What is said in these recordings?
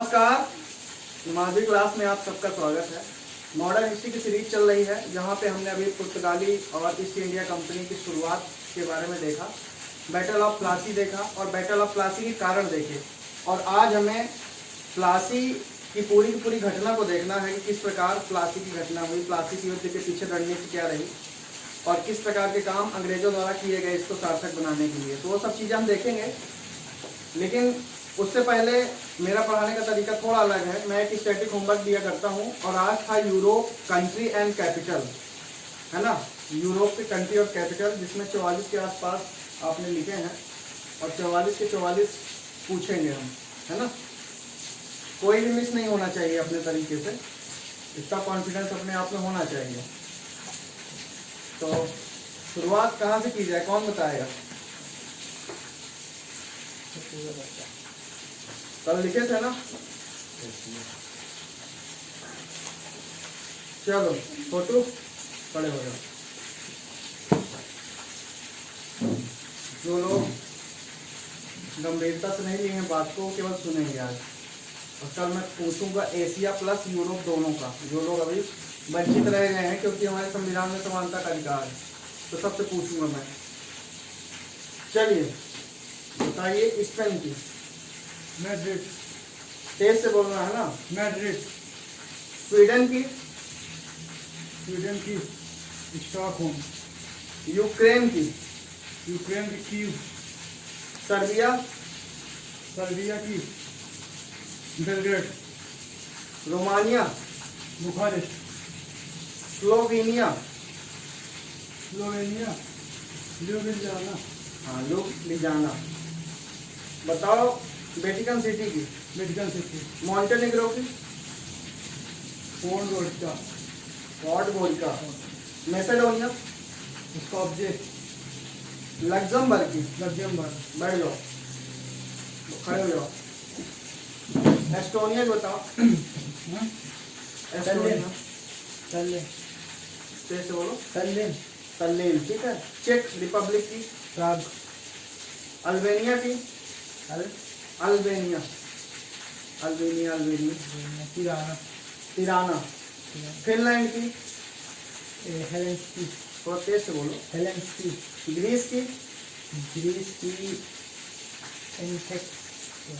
नमस्कार, माध्यमिक क्लास में आप सबका स्वागत है। मॉडर्न हिस्ट्री की सीरीज चल रही है, जहाँ पे हमने अभी पुर्तगाली और ईस्ट इंडिया कंपनी की शुरुआत के बारे में देखा, बैटल ऑफ प्लासी देखा और बैटल ऑफ प्लासी के कारण देखे। और आज हमें प्लासी की पूरी घटना को देखना है कि किस प्रकार प्लासी की घटना हुई, प्लासी की युद्ध के पीछे रणनीति क्या रही और किस प्रकार के काम अंग्रेजों द्वारा किए गए इसको सार्थक बनाने के लिए। तो वो सब चीज़ें हम देखेंगे, लेकिन उससे पहले मेरा पढ़ाने का तरीका थोड़ा अलग है। मैं एक स्टैटिक होमवर्क दिया करता हूँ और आज था यूरोप कंट्री एंड कैपिटल, है ना, यूरोप के कंट्री और कैपिटल, जिसमें 44 के आसपास आपने लिखे हैं और 44 के 44 पूछेंगे हम, है ना। कोई भी मिस नहीं होना चाहिए अपने तरीके से, इतना कॉन्फिडेंस अपने आप में होना चाहिए। तो शुरुआत कहाँ से की जाए, कौन बताएगा? कल लिखे थे ना, चलो फोटो खड़े हो जाओ। जो लोग गंभीरता से नहीं लिए हैं बात को, केवल सुनेंगे आज। और कल मैं पूछूंगा एशिया प्लस यूरोप दोनों का, जो लोग अभी वंचित रह गए हैं, क्योंकि हमारे संविधान में समानता का अधिकार है, तो सबसे पूछूंगा मैं। चलिए बताइए, स्पेन की मैड्रिड, तेज से बोलना है ना। मैड्रिड। स्वीडन की स्टॉकहोम। यूक्रेन की यूक्रेन की कीव। सर्बिया की बेलग्रेड। Romania Bucharest. स्लोवेनिया ल्यूबिलियाना। हाँ ल्यूबिलियाना। बताओ वेटिकन सिटी की वेटिकन सिटी। मॉन्टेनेग्रो की पॉडगोरिका। मैसेडोनिया स्कॉप्जे। लग्जमबर्ग की लग्जमबर्ग। बैठ जाओ, खड़े हो जाओ। एस्टोनिया की बताओ। एस्टोनिया तेज से बोलो। तल्लीन, ठीक है। चेक रिपब्लिक की प्राग। अल्बेनिया की अल्बेनिया तिराना। फिनलैंड की हेलेंस्की। थोड़ा तेज से बोलो। हेलेंस्की। ग्रीस की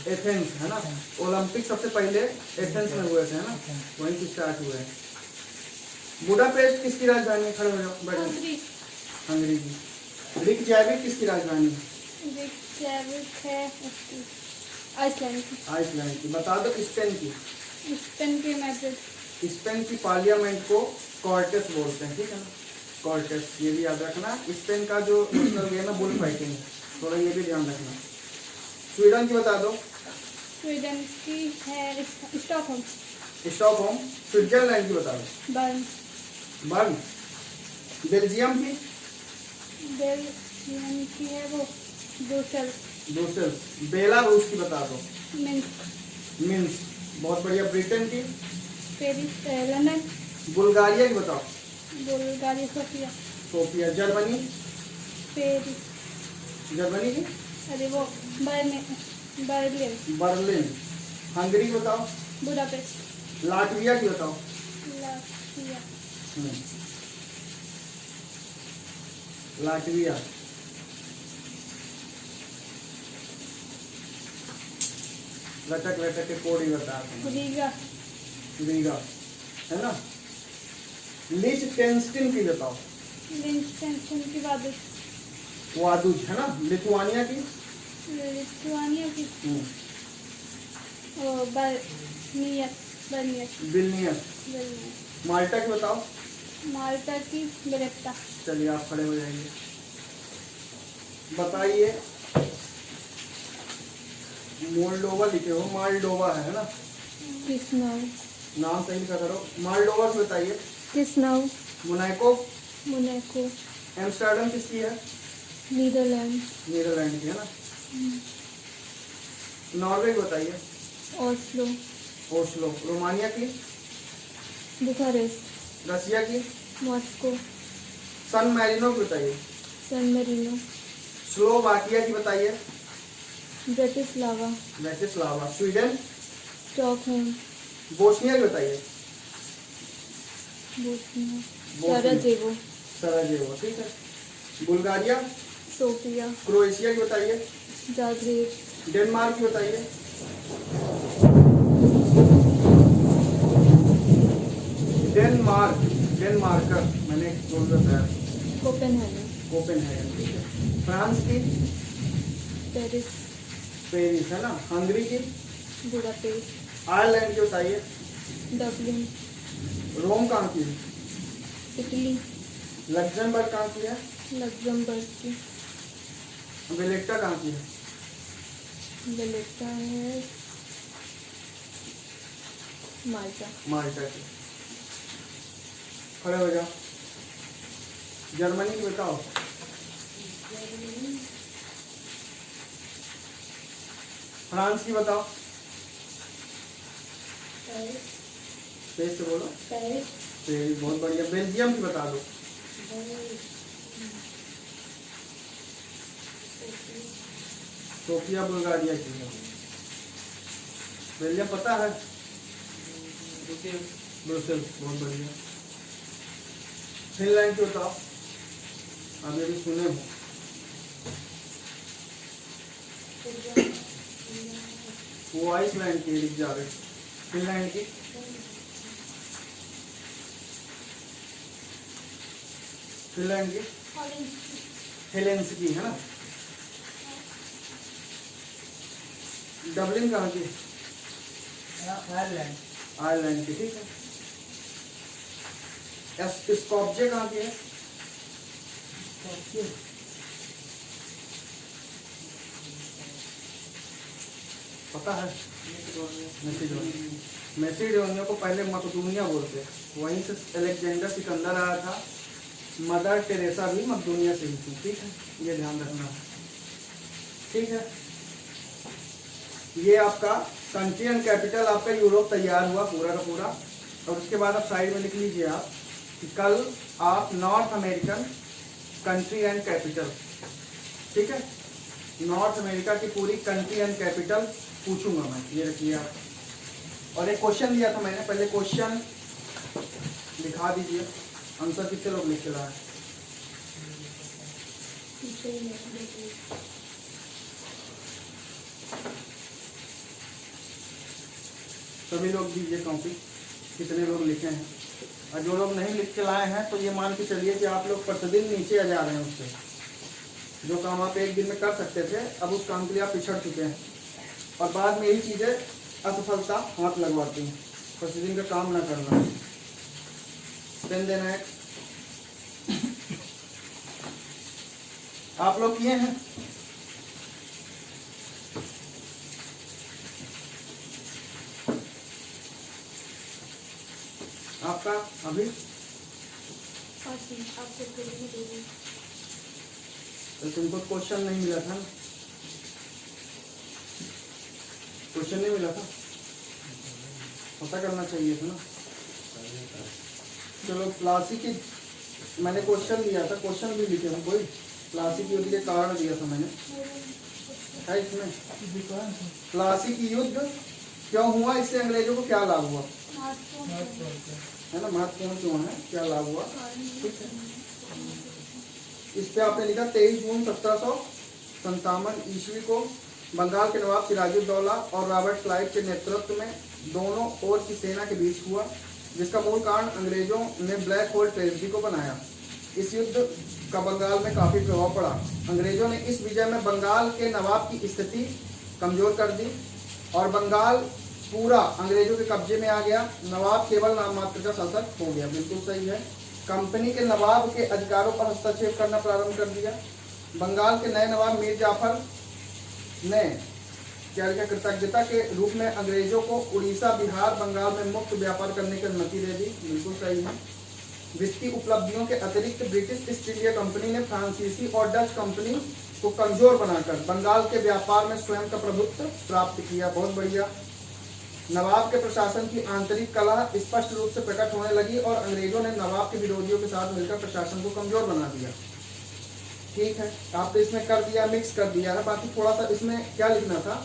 एथेंस, है ना। ओलंपिक सबसे पहले एथेंस में हुए थे, है ना, वहीं से स्टार्ट हुए हैं। बुडापेस्ट किसकी राजधानी है? खड़े हो जाओ, बैठो। हंगरी की। रिकजाविक किसकी राजधानी है? आइसलैंड की। बता दो स्पेन की। मैड्रिड। स्पेन की पार्लियामेंट को कॉर्टेस बोलते हैं, ठीक है ना, कॉर्टेस, ये भी याद रखना। स्पेन का जो नेशनल गेम है बुल फाइटिंग, थोड़ा ये भी ध्यान रखना। स्वीडन की बता दो। स्वीडन की है स्टॉकहोम। स्विट्जरलैंड की बता दो। बर्न। बेल्जियम की है वो ब्रुसेल्स। बेलारूस की बता दो। मिन्स्क, बहुत बढ़िया। ब्रिटेन की पेरिस। लंदन। बुल्गारिया की बताओ। बुल्गारिया। सोफिया। जर्मनी की अरे वो बर्लिन। हंगरी की बताओ। बुडापेस्ट। लाटविया की बताओ। लाटविया। लटक के कोड ही बता रीगा, है ना। लिechtenstein की बताओ। की वादुज, है ना। लिथुआनिया की विल्नियस। माल्टा की बताओ। माल्टा की वेलेटा। चलिए आप खड़े हो जाएंगे। बताइए, मोल्डोवा लिखे हो, मालडोवा है ना। नाम सही का करो। मालडोवा की बताइए। मोनाको। एम्स्टर्डम किसकी है? नीदरलैंड की, है ना। नॉर्वे की बताइए। ओस्लो। रोमानिया की बुखारेस्ट। रसिया की मॉस्को। सन मैरिनो की बताइए। स्लोवाकिया की बताइए। ब्रेटिस्लावा। स्वीडन स्टॉकहोम, बोस्निया की बताइए। Bosnia, Bosnia. सराजेवो, सराजेवो, ठीक है। बुल्गारिया। सोफिया, क्रोएशिया की बताइए। जाग्रेब, डेनमार्क की बताइए। डेनमार्क, डेनमार्कर मैंने बोल बताया। कोपेनहेगन, कोपेनहेगन, ठीक है। फ्रांस की। पेरिस, पेरिस है ना। हंगरी की। बुडापेस्ट, आयरलैंड की बताइए। डबलिन, रोम कहाँ की। इटली, लग्जमबर्ग कहाँ की है। लग्जमबर्ग की, वेलेटा कहाँ की है। वलेटा है माल्टा, माल्टा की। खड़े हो जाओ। जर्मनी की बताओ। फ्रांस की बताओ। तेज से बोलो। पेरिस, बहुत बढ़िया। बेल्जियम की बता दो। सोफिया बुल्गारिया की है। बेल्जियम पता है। ब्रुसेल्स, बहुत बढ़िया। फिनलैंड की बताओ। अभी अभी सुने हो। वो आइसलैंड की रिकजाविक। फिनलैंड की। फिनलैंड की हेलेंस्की है ना। डबलिन कहाँ की। आयरलैंड, आयरलैंड की, ठीक है। स्कॉप्जे कहाँ की है। पता है। मैसिडोनिया को पहले मकदूनिया बोलते, वहीं से अलेक्जेंडर सिकंदर आया था। मदर टेरेसा भी मकदूनिया से ही थी, ठीक है, ये ध्यान रखना। ठीक है, ये आपका कंट्री एंड कैपिटल आपका यूरोप तैयार हुआ पूरा का पूरा। और उसके बाद आप साइड में लिख लीजिए आप कि कल आप north American country and capital, ठीक है, नॉर्थ अमेरिका की पूरी कंट्री एंड कैपिटल पूछूंगा मैं, ये रखिए आप। और एक क्वेश्चन दिया था मैंने, पहले क्वेश्चन लिखा दीजिए। आंसर कितने लोग लिख के लाए। सभी लोग दीजिए कॉपी, कितने लोग लिखे हैं। और जो लोग नहीं लिख के लाए हैं तो ये मान के चलिए कि आप लोग प्रतिदिन नीचे आ जा रहे हैं उससे। जो काम आप एक दिन में कर सकते थे, अब उस काम के लिए आप पिछड़ चुके हैं और बाद में यही चीज़ें असफलता हाथ लगवाती हैं। प्रतिदिन का काम ना करना। पेन देना है। आप लोग किए हैं। आपका अभी तो तुमको क्वेश्चन नहीं मिला था ना, क्वेश्चन नहीं मिला था, पता करना चाहिए था ना। चलो प्लासी की मैंने क्वेश्चन दिया था, क्वेश्चन भी लिखे थे कोई। प्लासी की युद्ध के कारण दिया था मैंने, है इसमें। प्लासी की युद्ध क्यों हुआ, इससे अंग्रेजों को क्या लाभ हुआ, है ना, महत्वपूर्ण क्यों है, क्या लाभ हुआ, ठीक है। इस पे आपने लिखा 23 जून 1757 ईस्वी को बंगाल के नवाब सिराजुद्दौला और रॉबर्ट क्लाइव के नेतृत्व में दोनों ओर की सेना के बीच हुआ, जिसका मूल कारण अंग्रेजों ने ब्लैक होल ट्रेजेडी को बनाया। इस युद्ध का बंगाल में काफी प्रभाव पड़ा। अंग्रेजों ने इस विजय में बंगाल के नवाब की स्थिति कमजोर कर दी और बंगाल पूरा अंग्रेजों के कब्जे में आ गया। नवाब केवल नाम मात्र का शासक हो गया। बिल्कुल सही है। कंपनी के नवाब के अधिकारों पर हस्तक्षेप करना प्रारंभ कर दिया। बंगाल के नए नवाब मीर जाफर ने क्या कृतज्ञता के रूप में अंग्रेजों को उड़ीसा, बिहार, बंगाल में मुक्त व्यापार करने की अनुमति दे दी। बिल्कुल सही है। वित्तीय उपलब्धियों के अतिरिक्त ब्रिटिश ईस्ट इंडिया कंपनी ने फ्रांसीसी और डच कंपनी को कमजोर बनाकर बंगाल के व्यापार में स्वयं का प्रभुत्व प्राप्त किया। बहुत बढ़िया। नवाब के प्रशासन की आंतरिक कला स्पष्ट रूप से प्रकट होने लगी और अंग्रेजों ने नवाब के विरोधियों के साथ मिलकर प्रशासन को कमजोर बना दिया। ठीक है, आपने इसमें कर दिया, मिक्स कर दिया है। बाकी थोड़ा सा इसमें क्या लिखना था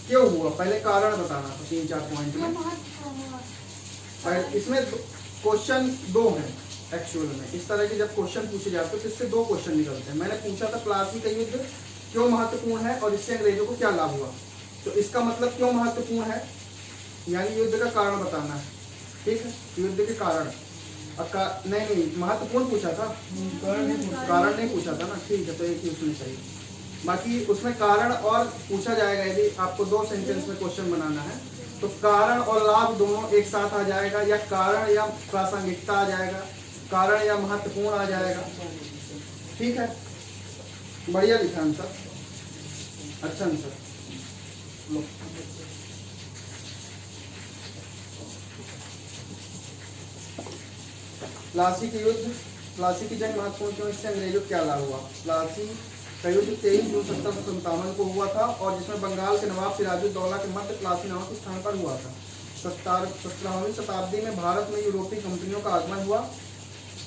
क्यों हुआ, पहले कारण बताना था 3-4 पॉइंट में। इसमें क्वेश्चन 2 हैं एक्चुअल में। इस तरह के जब क्वेश्चन पूछे जाते हैं तो इससे 2 क्वेश्चन निकलते हैं। मैंने पूछा था प्लासी का युद्ध क्यों महत्वपूर्ण है और इससे अंग्रेजों को क्या लाभ हुआ, तो इसका मतलब क्यों महत्वपूर्ण है यानी युद्ध का कारण बताना है, ठीक है। युद्ध के कारण नहीं महत्वपूर्ण पूछा था, कारण नहीं पूछा था ना, ठीक है, तो एक ही उसमें सही। बाकी उसमें कारण और पूछा जाएगा, यदि आपको 2 सेंटेंस में क्वेश्चन बनाना है तो कारण और लाभ दोनों एक साथ आ जाएगा, या कारण या प्रासंगिकता आ जाएगा, कारण या महत्वपूर्ण आ जाएगा, ठीक है। बढ़िया लिखा आंसर, अच्छा आंसर। लो प्लासी के युद्ध, प्लासी की जंग महत्वपूर्ण क्यों, इससे अंग्रेजों को क्या लाभ हुआ। प्लासी का युद्ध 23 जून 1757 को हुआ था और जिसमें बंगाल के नवाब सिराजुद्दौला के मध्य प्लासी नामक स्थान पर हुआ था। 17वीं शताब्दी में भारत में यूरोपीय कंपनियों का आगमन हुआ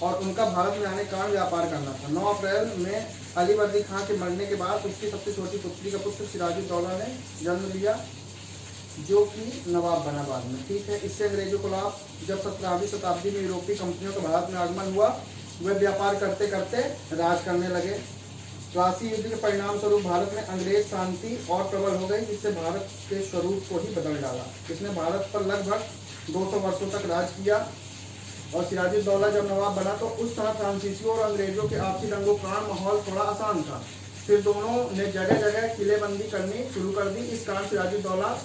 और उनका भारत में आने के कारण व्यापार करना था। 9 अप्रैल में अली वर्दी खां के मरने के बाद उसकी सबसे छोटी पुत्री का पुत्र सिराजुद्दौला ने जन्म लिया जो कि नवाब बना बाद में, ठीक है। इससे अंग्रेजों को लाभ, जब 17वीं शताब्दी में यूरोपीय कंपनियों का भारत में आगमन हुआ वे व्यापार करते करते राज करने लगे। प्लासी युद्ध के परिणाम स्वरूप भारत में अंग्रेज शांति और प्रबल हो गई, जिससे भारत के स्वरूप को ही बदल डाला। इसने भारत पर लगभग 200 वर्षों तक राज किया और सिराजुद्दौला जब नवाब बना तो उस समय फ्रांसीसियों और अंग्रेजों के आपसी रंगोप्राण माहौल थोड़ा आसान था। फिर दोनों ने जगह जगह किलेबंदी करनी शुरू कर दी। इस कारण सिराजुद्दौला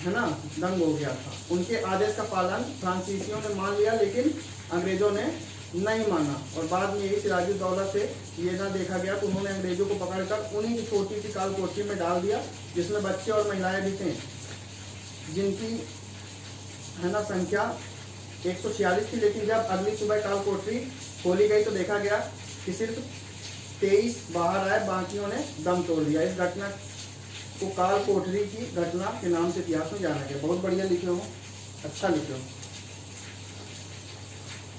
है ना दंग हो गया था। उनके आदेश का पालन फ्रांसीसियों ने मान लिया लेकिन अंग्रेजों ने नहीं माना और बाद में यही सिराजुद्दौला से ये ना देखा गया तो उन्होंने अंग्रेजों को पकड़कर उन्हीं की छोटी सी काल कोठरी में डाल दिया जिसमें बच्चे और महिलाएं भी थे, जिनकी है ना संख्या 146 थी। लेकिन जब अगली सुबह काल कोठरी खोली गई तो देखा गया कि सिर्फ 23 बाहर आए, बाकियों ने दम तोड़ दिया। इस घटना को काल कोठरी की घटना के नाम से इतिहास में जाना गया। बहुत बढ़िया लिखे हो, अच्छा लिखे हो,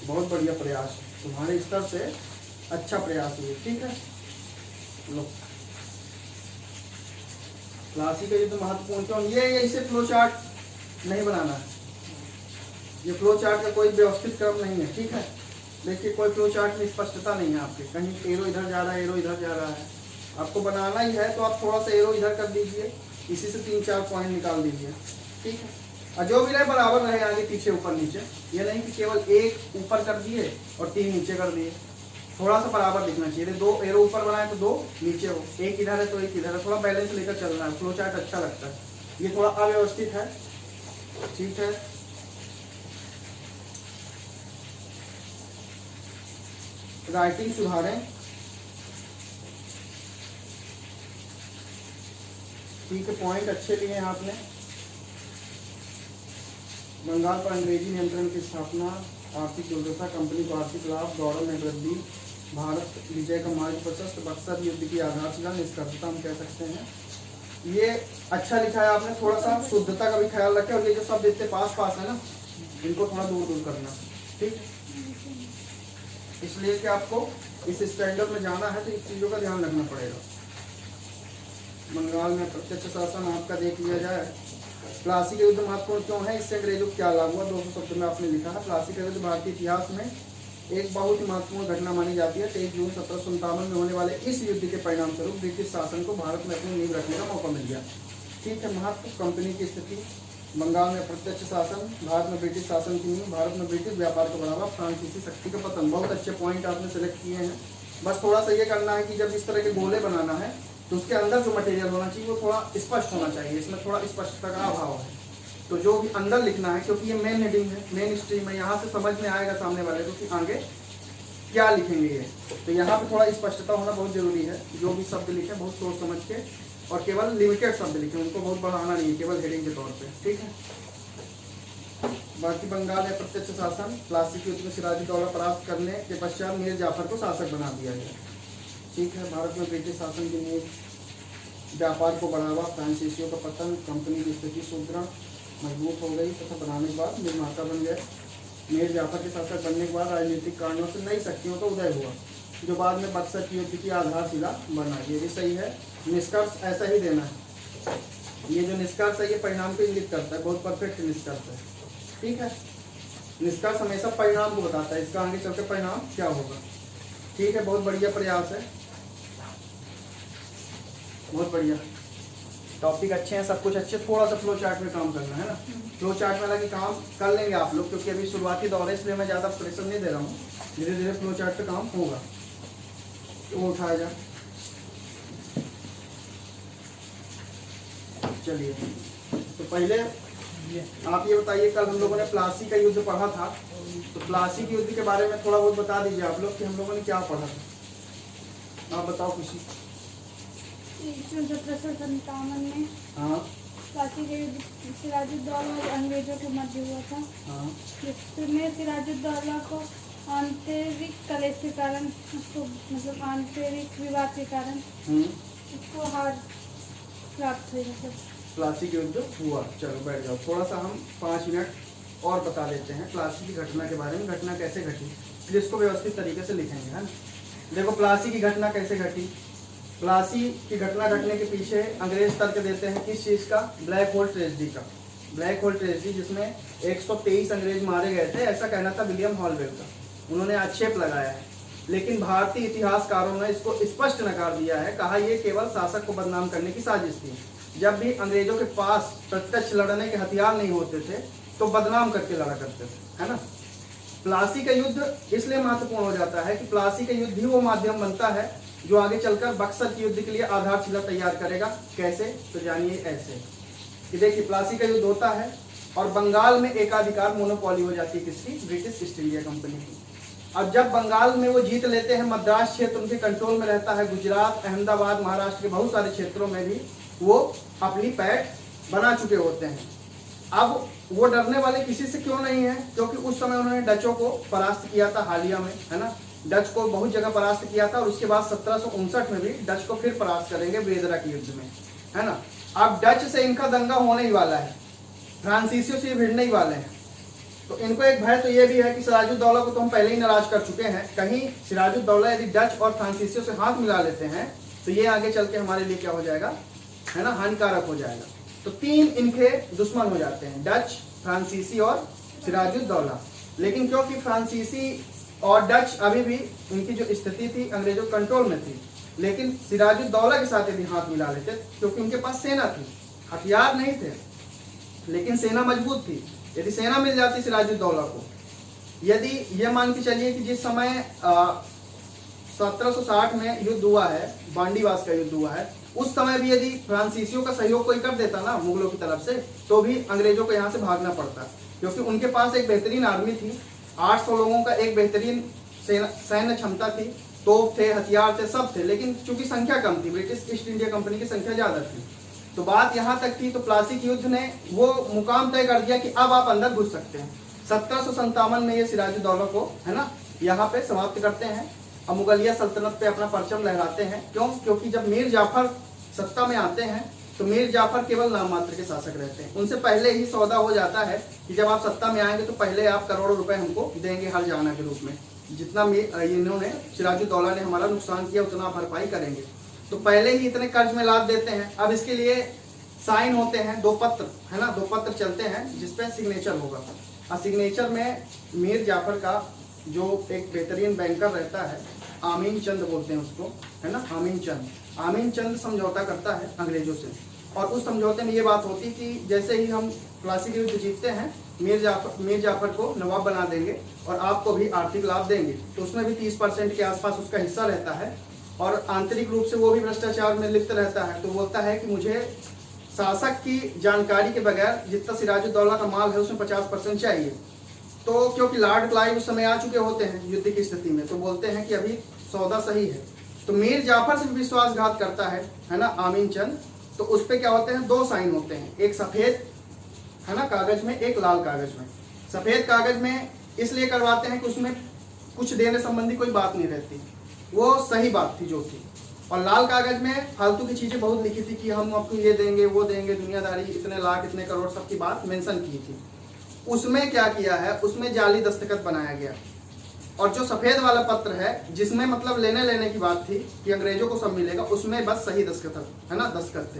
बहुत बढ़िया प्रयास, तुम्हारे स्तर से अच्छा प्रयास हुए, ठीक है। लो प्लासी का युद्ध महत्वपूर्ण क्यों, ये इसे फ्लो चार्ट नहीं बनाना है, ये फ्लो चार्ट का कोई व्यवस्थित क्रम नहीं है, ठीक है। देखिए कोई फ्लो चार्ट में स्पष्टता नहीं है आपके, कहीं एरो इधर जा रहा है, एरो इधर जा रहा है। आपको बनाना ही है तो आप थोड़ा सा एरो इधर कर दीजिए, इसी से 3-4 पॉइंट निकाल दीजिए, ठीक है। और जो भी रहे बराबर रहे, आगे पीछे ऊपर नीचे, ये नहीं कि केवल एक ऊपर कर दिए और 3 नीचे कर दिए। थोड़ा सा बराबर दिखना चाहिए। 2 एरो ऊपर बनाए तो 2 नीचे हो, एक इधर है तो एक इधर है, थोड़ा बैलेंस लेकर चलना है। फ्लो चार्ट अच्छा लगता है, ये थोड़ा अव्यवस्थित है, ठीक है। राइटिंग सुधारें, ठीक है, पॉइंट अच्छे लिए हैं आपने। बंगाल पर अंग्रेजी नियंत्रण की स्थापना, आर्थिक दुर्दशा, कंपनी को आर्थिक लाभ, डॉलर में वृद्धि, भारत विजय का मार्ग प्रशस्त, बक्सर युद्ध की आधारशिला, निष्कर्षता हम कह सकते हैं। ये अच्छा लिखा है आपने, थोड़ा सा शुद्धता का भी ख्याल रखें और ये जो शब्द इतने पास पास है ना इनको थोड़ा दूर दूर करना, ठीक। इसलिए कि आपको इस स्टैंडर्ड में जाना है तो इस चीज़ों का ध्यान रखना पड़ेगा। बंगाल में प्रत्यक्ष शासन आपका देख लिया जाए। प्लासी का युद्ध महत्वपूर्ण क्यों है, इससे अंग्रेजों को क्या लाभ हुआ, 200 शब्द में आपने लिखा है। प्लासी का युद्ध भारतीय इतिहास में एक बहुत ही महत्वपूर्ण घटना मानी जाती है। 23 जून 1757 में होने वाले इस युद्ध के परिणाम स्वरूप ब्रिटिश शासन को भारत में अपनी नींव रखने का मौका मिल गया, ठीक है। महत्व, कंपनी की स्थिति, बंगाल में प्रत्यक्ष शासन, भारत में ब्रिटिश शासन की नींव, भारत में ब्रिटिश व्यापार को बढ़ावा, फ्रांसीसी शक्ति का पतन। बहुत अच्छे पॉइंट आपने सेलेक्ट किए हैं। बस थोड़ा सा ये करना है कि जब इस तरह के गोले बनाना है तो उसके अंदर जो मटेरियल होना चाहिए वो थोड़ा स्पष्ट होना चाहिए, इसमें थोड़ा स्पष्टता का अभाव है। तो जो भी अंदर लिखना है, क्योंकि ये मेन हेडिंग है, मेन स्ट्रीम है, यहाँ से समझ में आएगा सामने वाले को कि आगे क्या लिखेंगे ये, तो यहाँ पे थोड़ा स्पष्टता होना बहुत जरूरी है। जो भी शब्द लिखें बहुत सोच समझ के और केवल लिमिटेड शब्द लिखें, उनको बहुत बढ़ाना नहीं है, केवल हेडिंग के तौर पे, ठीक है। बाकी बंगाल में प्रत्यक्ष शासन, प्लासी के युद्ध में सिराजुद्दौला परास्त करने के पश्चात मीर जाफर को शासक बना दिया गया, ठीक है। भारत में ब्रिटिश शासन की नींव, व्यापार को बढ़ावा, फ्रांसीसियों का पतन, कंपनी की स्थिति सुदृढ़ मजबूत हो गई तथा बनाने के बाद निर्माता बन गए। मीर जाफर के शासक बनने के बाद राजनीतिक कारणों से नई शक्तियों का उदय हुआ जो बाद में बक्सर की युद्ध की आधारशिला बना। ये भी सही है, निष्कर्ष ऐसा ही देना है। ये जो निष्कर्ष है ये परिणाम को इंगित करता है, बहुत परफेक्ट निष्कर्ष है। ठीक है, निष्कर्ष हमेशा परिणाम को बताता है, इसका आगे चलकर परिणाम क्या होगा। ठीक है, बहुत बढ़िया प्रयास है, बहुत बढ़िया। टॉपिक अच्छे हैं, सब कुछ अच्छे। थोड़ा सा फ्लो चार्ट में काम करना है ना, फ्लो चार्ट में हालांकि काम कर लेंगे आप लोग, क्योंकि अभी शुरुआती दौर है, इसलिए मैं ज़्यादा प्रेशर नहीं दे रहा हूँ। धीरे धीरे फ्लो चार्ट पे काम होगा। तो वो उठाया जाए, चलिए। तो पहले आप ये बताइए, कल हम लोगों ने प्लासी का युद्ध पढ़ा था, तो प्लासी के युद्ध के बारे में थोड़ा बहुत बता दीजिए आप लोग कि हम लोगों ने क्या पढ़ा था। आप बताओ खुशी। 1757 में हाँ प्लासी के युद्ध सिराजुद्दौला और अंग्रेजों के मध्य हुआ था, हाँ जिसमें सिराजुद्दौला को आंतरिक कलेश के कारण, उसको मतलब आंतरिक विवाद के कारण उसको हार प्राप्त हुई। मतलब प्लासी के युद्ध हुआ। चलो बैठ जाओ, थोड़ा सा हम 5 मिनट और बता देते हैं प्लासी की घटना के बारे में। घटना कैसे घटी, फिर इसको व्यवस्थित तरीके से लिखेंगे, है ना। देखो प्लासी की घटना कैसे घटी। प्लासी की घटना घटने के पीछे अंग्रेज तर्क देते हैं किस चीज़ का, ब्लैक होल ट्रेजेडी का। ब्लैक होल ट्रेजेडी जिसमें 123 अंग्रेज मारे गए थे, ऐसा कहना था विलियम हॉलवेल का। उन्होंने आक्षेप लगाया है, लेकिन भारतीय इतिहासकारों ने इसको स्पष्ट नकार दिया है। कहा यह केवल शासक को बदनाम करने की साजिश थी। जब भी अंग्रेजों के पास प्रत्यक्ष लड़ने के हथियार नहीं होते थे तो बदनाम करके लड़ा करते थे, है ना। प्लासी का युद्ध इसलिए महत्वपूर्ण हो जाता है कि प्लासी का युद्ध ही वो माध्यम बनता है जो आगे चलकर बक्सर के युद्ध के लिए आधारशिला तैयार करेगा। कैसे, तो जानिए ऐसे कि देखिए प्लासी का युद्ध होता है और बंगाल में एकाधिकार मोनोपोली हो जाती है किसकी, ब्रिटिश ईस्ट इंडिया कंपनी की। अब जब बंगाल में वो जीत लेते हैं, मद्रास क्षेत्र उनके कंट्रोल में रहता है, गुजरात, अहमदाबाद, महाराष्ट्र के बहुत सारे क्षेत्रों में भी वो अपनी पैठ बना चुके होते हैं। अब वो डरने वाले किसी से क्यों नहीं है, क्योंकि उस समय उन्होंने डचों को परास्त किया था हालिया में, है ना। डच को बहुत जगह परास्त किया था और उसके बाद 1759 में भी डच को फिर परास्त करेंगे ब्रेदरा के युद्ध में, है ना। अब डच से इनका दंगा होने ही वाला है, फ्रांसीसियों से भिड़ने ही वाले हैं। तो इनको एक भय तो ये भी है कि सिराजुद्दौला को तो हम पहले ही नाराज कर चुके हैं, कहीं सिराजुद्दौला यदि डच और फ्रांसीसियों से हाथ मिला लेते हैं तो ये आगे चल के हमारे लिए क्या हो जाएगा, है ना, हानिकारक हो जाएगा। तो 3 इनके दुश्मन हो जाते हैं, डच, फ्रांसीसी और सिराजुद्दौला। लेकिन क्योंकि फ्रांसीसी और डच अभी भी इनकी जो स्थिति थी अंग्रेजों कंट्रोल में थी, लेकिन सिराजुद्दौला के साथ यदि हाथ मिला लेते, क्योंकि उनके पास सेना थी, हथियार नहीं थे लेकिन सेना मजबूत थी। यदि सेना मिल जाती सिराजुद्दौला को, यदि ये मान के चलिए कि जिस समय 1760 में युद्ध हुआ है, बांडीवास का युद्ध हुआ है, उस समय भी यदि फ्रांसीसियों का सहयोग कोई कर देता ना मुगलों की तरफ से, तो भी अंग्रेजों को यहाँ से भागना पड़ता, क्योंकि उनके पास एक बेहतरीन आर्मी थी, 800 लोगों का एक बेहतरीन सैन्य क्षमता थी, तोप थे, हथियार थे, सब थे। लेकिन चूंकि संख्या कम थी, ब्रिटिश ईस्ट इंडिया कंपनी की संख्या ज्यादा थी, तो बात यहाँ तक थी। तो प्लासी के युद्ध ने वो मुकाम तय कर दिया कि अब आप अंदर घुस सकते हैं। 1757 में ये सिराजुद्दौला को, है ना, यहाँ पे समाप्त करते हैं। अब मुगलिया सल्तनत पे अपना परचम लहराते हैं। क्यों, क्योंकि जब मीर जाफर सत्ता में आते हैं तो मीर जाफर केवल नाम मात्र के शासक रहते हैं। उनसे पहले ही सौदा हो जाता है कि जब आप सत्ता में आएंगे तो पहले आप करोड़ों रुपए हमको देंगे हर जाना के रूप में, जितना इन्होंने सिराजुद्दौला ने हमारा नुकसान किया उतना भरपाई करेंगे। तो पहले ही इतने कर्ज में लाद देते हैं। अब इसके लिए साइन होते हैं 2 पत्र, है ना, 2 पत्र चलते हैं जिसपे सिग्नेचर होगा। और सिग्नेचर में मीर जाफर का जो एक बेहतरीन बैंकर रहता है, आमीन चंद बोलते हैं उसको, है ना, आमीन चंद समझौता करता है अंग्रेजों से। और उस समझौते में ये बात होती कि जैसे ही हम प्लासी के युद्ध जीतते हैं, मीर जाफर को नवाब बना देंगे और आपको भी आर्थिक लाभ देंगे। तो उसमें भी 30% के आसपास उसका हिस्सा रहता है और आंतरिक रूप से वो भी भ्रष्टाचार में लिप्त रहता है। तो बोलता है कि मुझे शासक की जानकारी के बगैर जितना सिराजुद्दौला का माल है उसमें 50% चाहिए। तो क्योंकि लॉर्ड क्लाइव उस समय आ चुके होते हैं युद्ध की स्थिति में, तो बोलते हैं कि अभी सौदा सही है। तो मीर जाफर से भी विश्वासघात करता है ना, आमीन चंद। तो उस पर क्या होते हैं, 2 साइन होते हैं, एक सफेद, है ना, कागज में, एक लाल कागज में। सफेद कागज में इसलिए करवाते हैं कि उसमें कुछ देने संबंधी कोई बात नहीं रहती, वो सही बात थी जो थी। और लाल कागज में फालतू की चीजें बहुत लिखी थी कि हम आपको ये देंगे वो देंगे, दुनियादारी, इतने लाख इतने करोड़, सबकी बात मेंशन की थी। उसमें क्या किया है, उसमें जाली दस्तखत बनाया गया। और जो सफेद वाला पत्र है जिसमें मतलब लेने की बात थी कि अंग्रेजों को सब मिलेगा, उसमें बस सही दस्तखत, है ना, दस्तखत थे।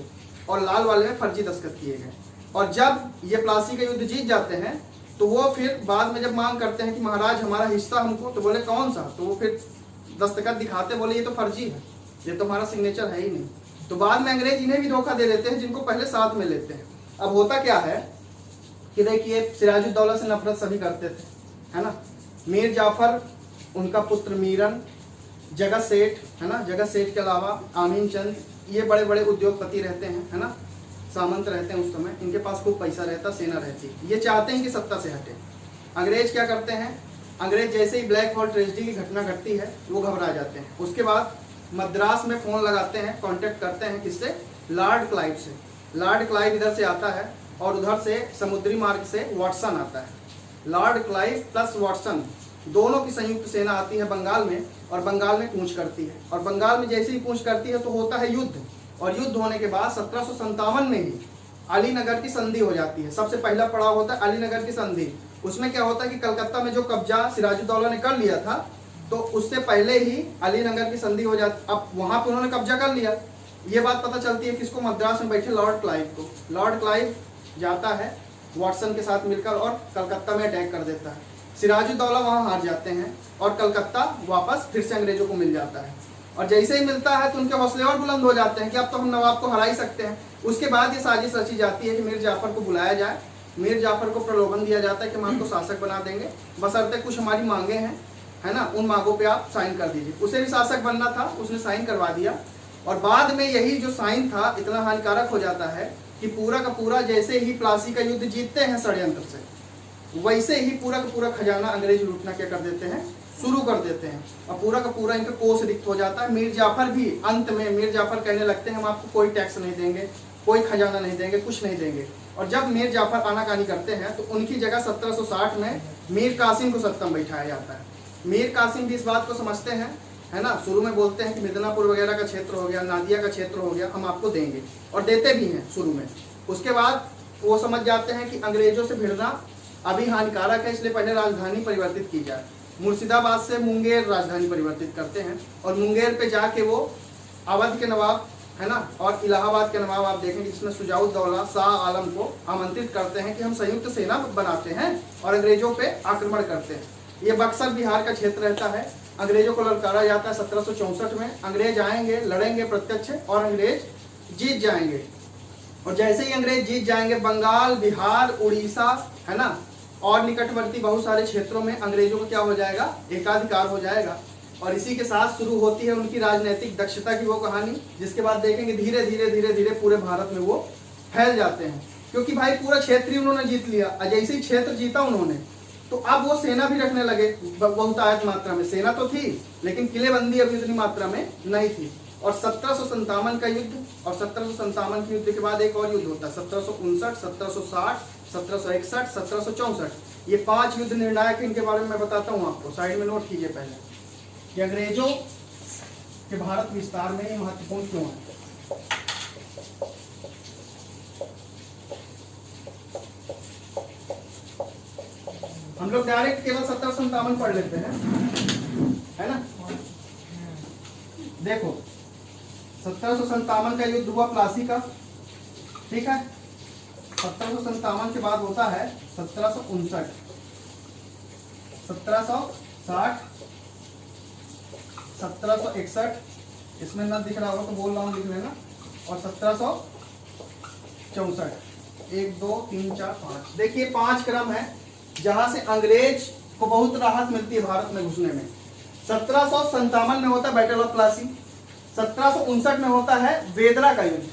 और लाल वाले में फर्जी दस्तखत किए गए। और जब ये प्लासी का युद्ध जीत जाते हैं तो वो फिर बाद में जब मांग करते हैं कि महाराज हमारा हिस्सा हमको, तो बोले कौन सा, तो वो फिर दस्तखत दिखाते, बोले ये तो फर्जी है, ये तो हमारा सिग्नेचर है ही नहीं। तो बाद में अंग्रेज इन्हें भी धोखा दे देते हैं जिनको पहले साथ में लेते हैं। अब होता क्या है कि देखिए सिराजुद्दौला से नफरत सभी करते थे, है ना। मीर जाफर, उनका पुत्र मीरन, जगत सेठ, है ना, जगत सेठ के अलावा आमीन चंद, ये बड़े बड़े उद्योगपति रहते हैं, है ना, सामंत रहते हैं उस समय, इनके पास खूब पैसा रहता, सेना रहती, ये चाहते हैं कि सत्ता से हटे। अंग्रेज क्या करते हैं, अंग्रेज जैसे ही ब्लैक हॉल ट्रेजेडी की घटना घटती है वो घबरा जाते हैं। उसके बाद मद्रास में फ़ोन लगाते हैं, कांटेक्ट करते हैं, किससे, लॉर्ड क्लाइव से। लॉर्ड क्लाइव इधर से आता है और उधर से समुद्री मार्ग से वाटसन आता है। लॉर्ड क्लाइव प्लस वाटसन दोनों की संयुक्त सेना आती है बंगाल में, और बंगाल में कूच करती है। और बंगाल में जैसे ही कूच करती है तो होता है युद्ध, और युद्ध होने के बाद 1757 में ही अलीनगर की संधि हो जाती है। सबसे पहला पड़ाव होता है अलीनगर की संधि। उसमें क्या होता है कि कलकत्ता में जो कब्जा सिराजुद्दौला ने कर लिया था, तो उससे पहले ही अलीनगर की संधि हो जाती। अब वहां पर उन्होंने कब्जा कर लिया। ये बात पता चलती है किसको, मद्रास में बैठे लॉर्ड क्लाइव को। लॉर्ड क्लाइव जाता है वाटसन के साथ मिलकर और कलकत्ता में अटैक कर देता है। सिराजुद्दौला वहां हार जाते हैं और कलकत्ता वापस फिर से अंग्रेजों को मिल जाता है। और जैसे ही मिलता है तो उनके हौसले और बुलंद हो जाते हैं कि अब तो हम नवाब को हरा ही सकते हैं। उसके बाद ये साजिश रची जाती है कि मीर जाफर को बुलाया जाए। मीर जाफर को प्रलोभन दिया जाता है कि हम आपको शासक बना देंगे, बशर्ते कुछ हमारी मांगे हैं, है ना, उन मांगों पे आप साइन कर दीजिए। उसे भी शासक बनना था, उसने साइन करवा दिया। और बाद में यही जो साइन था इतना हानिकारक हो जाता है कि पूरा का पूरा जैसे ही प्लासी का युद्ध जीतते हैं षड्यंत्र से, वैसे ही पूरा का पूरा खजाना अंग्रेज लूटना क्या कर देते हैं, शुरू कर देते हैं। और पूरा का पूरा इनका कोष रिक्त हो जाता है। मीर जाफर भी अंत में, मीर जाफर कहने लगते हैं हम आपको कोई टैक्स नहीं देंगे, कोई खजाना नहीं देंगे, कुछ नहीं देंगे। और जब मीर जाफर आनाकानी करते हैं तो उनकी जगह 1760 में मीर कासिम को सत्ता में बैठाया जाता है। मीर कासिम भी इस बात को समझते हैं, है ना, शुरू में बोलते हैं कि मिदनापुर वगैरह का क्षेत्र हो गया, नादिया का क्षेत्र हो गया, हम आपको देंगे, और देते भी हैं शुरू में। उसके बाद वो समझ जाते हैं कि अंग्रेजों से भिड़ना अभी हानिकारक है, इसलिए पहले राजधानी परिवर्तित की जाए। मुर्शिदाबाद से मुंगेर राजधानी परिवर्तित करते हैं, और मुंगेर पे जाके वो अवध के नवाब, है ना, और इलाहाबाद के नवाब आप देखेंगे जिसमें शुजाउद्दौला शाह आलम को आमंत्रित करते हैं कि हम संयुक्त सेना बनाते हैं और अंग्रेजों पे आक्रमण करते हैं। ये बक्सर बिहार का क्षेत्र रहता है। अंग्रेजों को ललकारा जाता है 1764 में। अंग्रेज आएंगे, लड़ेंगे प्रत्यक्ष, और अंग्रेज जीत जाएंगे। और जैसे ही अंग्रेज जीत जाएंगे, बंगाल, बिहार, उड़ीसा, है ना, और निकटवर्ती बहुत सारे क्षेत्रों में अंग्रेजों को क्या हो जाएगा, एकाधिकार हो जाएगा। और इसी के साथ शुरू होती है उनकी राजनीतिक दक्षता की वो कहानी, जिसके बाद देखेंगे धीरे धीरे धीरे धीरे पूरे भारत में वो फैल जाते हैं। क्योंकि भाई पूरा क्षेत्र ही उन्होंने जीत लिया, और जैसे ही क्षेत्र जीता उन्होंने, तो अब वो सेना भी रखने लगे बहुतायत मात्रा में। सेना तो थी लेकिन किलेबंदी अभी उतनी मात्रा में नहीं थी। और 1757 का युद्ध, और 1757 के युद्ध के बाद एक और युद्ध होता है 1759, 1760, 1761, 1764। ये 5 युद्ध निर्णायक है। इनके बारे में मैं बताता हूँ आपको, साइड में नोट कीजिए पहले कि अंग्रेजों के भारत विस्तार में महत्वपूर्ण क्यों है। हम लोग डायरेक्ट केवल 1757 पढ़ लेते हैं, है ना। देखो 1757 का युद्ध हुआ प्लासी का, ठीक है। 1757 के बाद होता है 1759, 1760, 1761, इसमें ना दिख रहा होगा तो बोल रहा हूँ, लिख लेना, और 1764। 1 2 3 4 5, देखिए 5 क्रम है जहां से अंग्रेज को बहुत राहत मिलती है भारत में घुसने में। 1757 में होता है बैटल ऑफ प्लासी। 1759 में होता है वेदरा का युद्ध।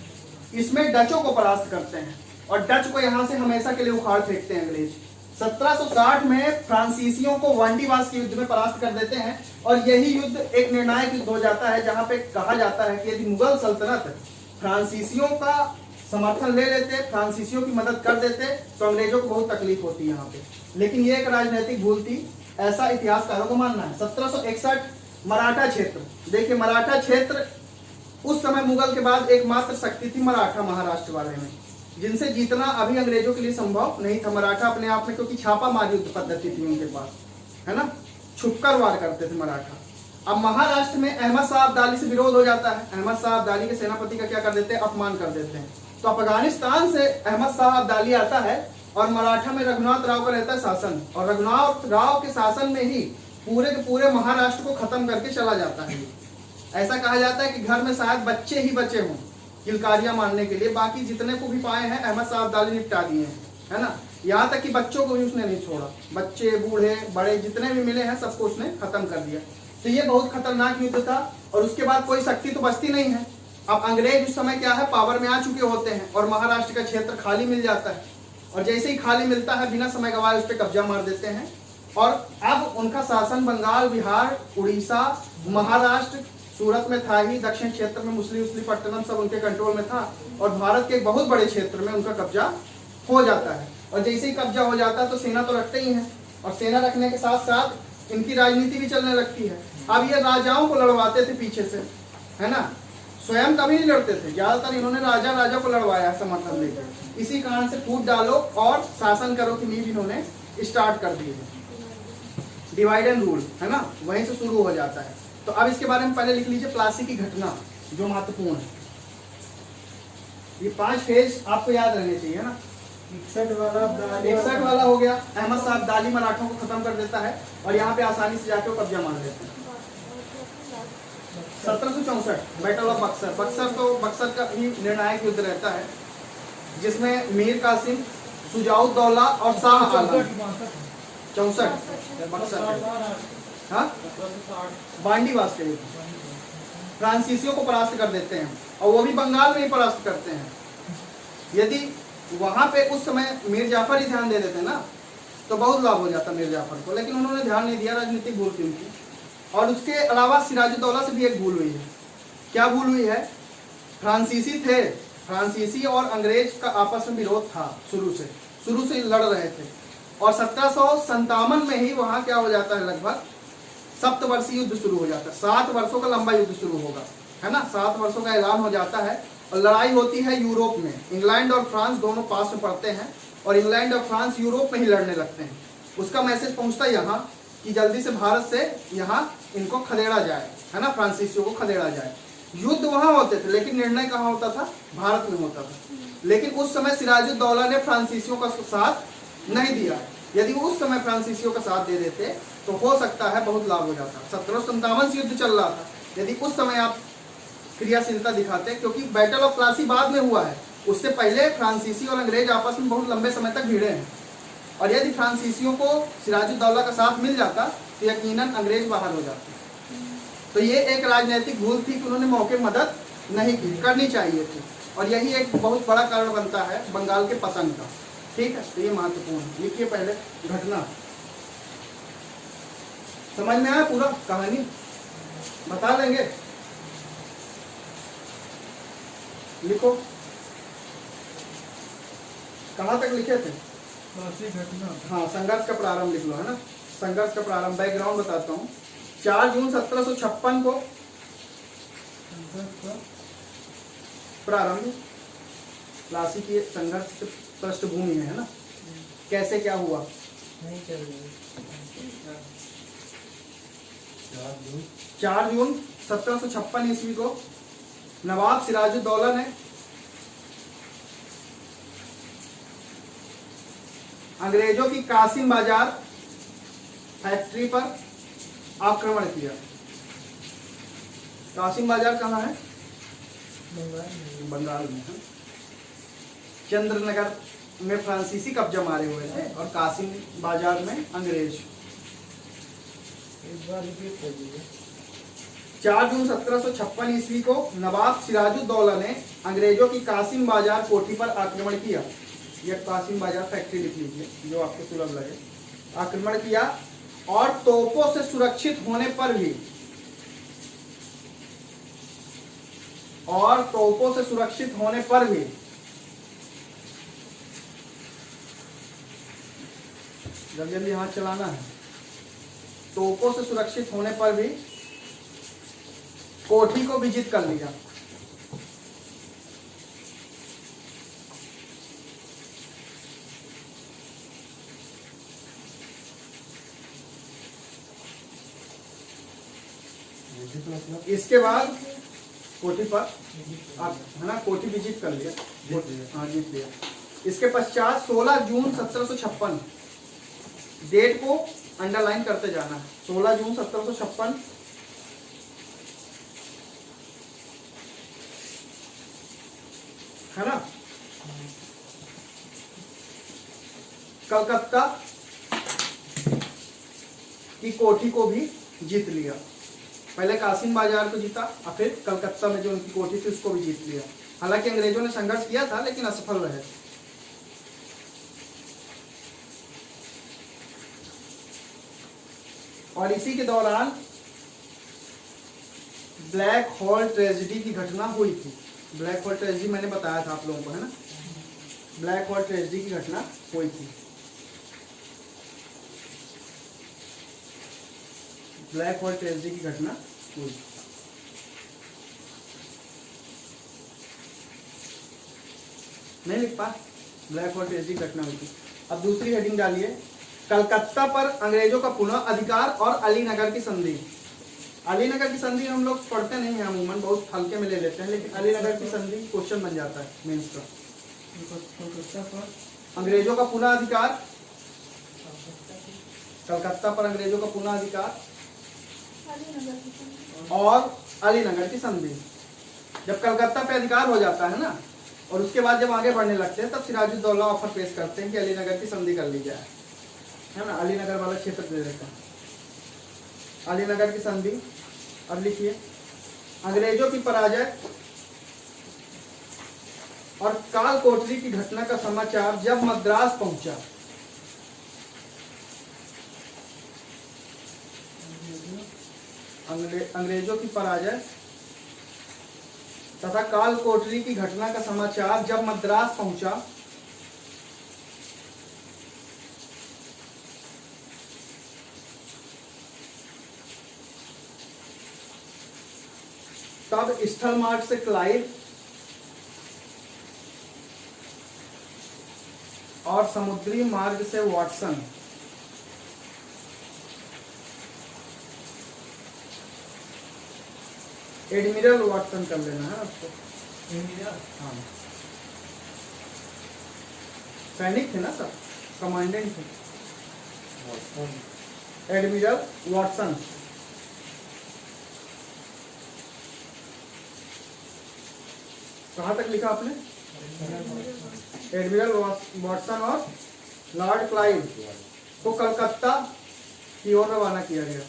इसमें डचों को परास्त करते हैं और डच को यहां से हमेशा के लिए उखाड़ फेंकते हैं अंग्रेज। 1760 में फ्रांसीसियों को वांडीवास के युद्ध में परास्त कर देते हैं, और यही युद्ध एक निर्णायक युद्ध हो जाता है, जहां पे कहा जाता है कि यदि मुगल सल्तनत फ्रांसीसियों का समर्थन ले लेते, फ्रांसीसियों की मदद कर देते, तो अंग्रेजों को बहुत तकलीफ होती यहाँ पे। लेकिन ये एक राजनीतिक भूल थी, ऐसा इतिहासकारों को मानना है। 1761 मराठा क्षेत्र, देखिए मराठा क्षेत्र उस समय मुगल के बाद एकमात्र शक्ति थी मराठा महाराष्ट्र वाले में, जिनसे जीतना अभी अंग्रेजों के लिए संभव नहीं था। मराठा अपने आप में, क्योंकि छापा मारी युद्ध पद्धति थी उनके पास, है ना, छुपकर वार करते थे मराठा। अब महाराष्ट्र में अहमद शाह अब्दाली से विरोध हो जाता है। अहमद शाह अब्दाली के सेनापति का क्या कर देते हैं, अपमान कर देते हैं। तो अफगानिस्तान से अहमद शाह अब्दाली आता है और मराठा में रघुनाथ राव का रहता है शासन, और रघुनाथ राव के शासन में ही पूरे के पूरे महाराष्ट्र को खत्म करके चला जाता है। ऐसा कहा जाता है कि घर में शायद बच्चे ही बचे हों किलकारियां मारने के लिए, बाकी जितने को भी पाए हैं अहमद शाह अब्दाली निपटा दिए हैं, है ना। यहाँ तक कि बच्चों को भी उसने नहीं छोड़ा, बच्चे बूढ़े बड़े जितने भी मिले हैं सबको उसने खत्म कर दिया। तो ये बहुत खतरनाक युद्ध था, और उसके बाद कोई शक्ति तो बचती नहीं है। अब अंग्रेज उस समय क्या है, पावर में आ चुके होते हैं और महाराष्ट्र का क्षेत्र खाली मिल जाता है, और जैसे ही खाली मिलता है बिना समय गवाए उस पर कब्जा मार देते हैं। और अब उनका शासन बंगाल, बिहार, उड़ीसा, महाराष्ट्र, सूरत में था ही, दक्षिण क्षेत्र में मुसलीपट्टनम सब उनके कंट्रोल में था, और भारत के एक बहुत बड़े क्षेत्र में उनका कब्जा हो जाता है। और जैसे ही कब्जा हो जाता है तो सेना तो रखते ही हैं, और सेना रखने के साथ साथ इनकी राजनीति भी चलने लगती है। अब ये राजाओं को लड़वाते थे पीछे से, है ना, स्वयं कभी नहीं लड़ते थे, ज्यादातर इन्होंने राजा को लड़वाया समर्थन देकर। इसी कारण से फूट डालो और शासन करो की नींव इन्होंने स्टार्ट कर दी है। डिवाइड एंड रूल, है ना, वहीं से शुरू हो जाता है। तो अब इसके बारे में पहले लिख लीजिए प्लासी की घटना जो महत्वपूर्ण है। ये 5 फेज आपको याद रहने चाहिए ना। 61 वाला हो गया, अहमद शाह अब्दाली मराठों को खत्म कर देता है और यहाँ पे आसानी से जाके वो कब्जा मान लेते हैं। 1764 बैटल ऑफ बक्सर। बक्सर का ही निर्णायक युद्ध रहता है, जिसमें मीर कासिम, शुजाउद्दौला और शाह आलम 64 बक्सर, हाँ, बांडीवास के युद्ध फ्रांसीसियों को परास्त कर देते हैं, और वो भी बंगाल में ही परास्त करते हैं। यदि वहां पे उस समय मीर जाफर ही ध्यान दे देते ना तो बहुत लाभ हो जाता मीर जाफर को, लेकिन उन्होंने ध्यान नहीं दिया, राजनीतिक भूल थी उनकी। और उसके अलावा सिराजुद्दौला से भी एक भूल हुई है। क्या भूल हुई है? फ्रांसीसी थे, फ्रांसीसी और अंग्रेज का आपस में विरोध था, शुरू से लड़ रहे थे, और 1757 में ही वहां क्या हो जाता है, लगभग सप्तवर्षीय युद्ध शुरू हो जाता है। 7 वर्षों का लंबा युद्ध शुरू होगा, है ना, 7 वर्षों का ऐलान हो जाता है। और लड़ाई होती है यूरोप में, इंग्लैंड और फ्रांस दोनों पास में पड़ते हैं, और इंग्लैंड और फ्रांस यूरोप में ही लड़ने लगते हैं। उसका मैसेज पहुंचता है यहाँ कि जल्दी से भारत से यहाँ इनको खदेड़ा जाए, है ना, फ्रांसीसियों को खदेड़ा जाए। युद्ध वहां होते थे, लेकिन निर्णय कहाँ होता था? भारत में होता था। लेकिन उस समय सिराजुद्दौला ने फ्रांसीसियों का साथ नहीं दिया। यदि वो उस समय फ्रांसीसियों का साथ दे देते तो हो सकता है बहुत लाभ हो जाता। 1757 से युद्ध चल रहा था, यदि उस समय आप क्रियाशीलता दिखाते, क्योंकि बैटल ऑफ प्लासी बाद में हुआ है, उससे पहले फ्रांसीसी और अंग्रेज आपस में बहुत लंबे समय तक भिड़े हैं। और यदि फ्रांसीसियों को सिराजुद्दौला का साथ मिल जाता तो यकीनन अंग्रेज बाहर हो जाते। तो ये एक राजनीतिक भूल थी कि उन्होंने मौके मदद नहीं की, करनी चाहिए थी, और यही एक बहुत बड़ा कारण बनता है बंगाल के पतन का। ठीक है, तो ये महत्वपूर्ण है। लिखिए पहले घटना। समझ में आया पूरा कहानी? बता लेंगे? लिखो, कहाँ तक लिखे थे? हाँ, संघर्ष का प्रारंभ लिख लो, है ना। संघर्ष का प्रारंभ, बैकग्राउंड बताता हूँ। 4 जून 1756 को प्रारंभ प्लासी की संघर्ष पृष्ठभूमि है ना, कैसे क्या हुआ? 4 जून 1756 ईस्वी को नवाब सिराजुद्दौला ने अंग्रेजों की कासिम बाजार फैक्ट्री पर आक्रमण किया। कासिम बाजार कहाँ है? बंगाल में है। चंद्रनगर में फ्रांसीसी कब्जा मारे हुए थे और कासिम बाजार में अंग्रेज। 4 जून 1756 ईस्वी को नवाब सिराजुद्दौला ने अंग्रेजों की कासिम बाजार कोठी पर आक्रमण किया। यह कासिम बाजार फैक्ट्री लिख लीजिए जो आपको सुलभ लगे। आक्रमण किया और तोपों से सुरक्षित होने पर भी जब जल्दी हाथ चलाना है। तोपों से सुरक्षित होने पर भी कोठी को विजित कर लिया। इसके बाद कोठी पर आप है ना, कोठी विजिट कर लिया, हाँ जीत लिया। इसके पश्चात 16 जून 1756 डेट को अंडरलाइन करते जाना है। 16 जून 1756 है ना। कलकत्ता की कोठी को भी जीत लिया। पहले कासिम बाजार को जीता और फिर कलकत्ता में जो उनकी कोठी थी उसको भी जीत लिया। हालांकि अंग्रेजों ने संघर्ष किया था लेकिन असफल रहे। और इसी के दौरान ब्लैक हॉल ट्रेजेडी की घटना हुई थी। ब्लैक हॉल ट्रेजेडी मैंने बताया था आप लोगों को, है ना। ब्लैक हॉल ट्रेजेडी की घटना हुई थी। ब्लैक हॉल ट्रेजेडी की घटना हुई। नहीं लिख पा, ब्लैक हॉल ट्रेजेडी की घटना हुई थी। अब दूसरी हेडिंग डालिए, कलकत्ता पर अंग्रेजों का पुनः अधिकार और अलीनगर की संधि। अलीनगर की संधि हम लोग पढ़ते नहीं हैं अमूमन, बहुत हल्के में ले लेते हैं, लेकिन अलीनगर की संधि क्वेश्चन बन जाता है मेंस का। कलकत्ता पर अंग्रेजों का पुनः अधिकार, कलकत्ता पर अंग्रेजों का पुनः अधिकार और अलीनगर की संधि। जब कलकत्ता पे अधिकार हो जाता है ना, और उसके बाद जब आगे बढ़ने लगते हैं, तब सिराजुद्दौला ऑफर पेश करते हैं कि अलीनगर की संधि कर ली जाए, है ना। अलीनगर वाला क्षेत्र दे देता है, अलीनगर की संधि। अब लिखिए, अंग्रेजों की पराजय और काल कोठरी की घटना का समाचार जब मद्रास पहुंचा, अंग्रेजों की पराजय तथा काल कोठरी की घटना का समाचार जब मद्रास पहुंचा, तब स्थल मार्ग से क्लाइव और समुद्री मार्ग से वाटसन एडमिरल वाटसन कर लेना है उसको। हाँ, सैनिक थे ना सब, कमांडेंट थे। एडमिरल वाटसन कहाँ तक लिखा आपने? एडमिरल वाटसन और लॉर्ड क्लाइव को कलकत्ता की ओर रवाना किया गया।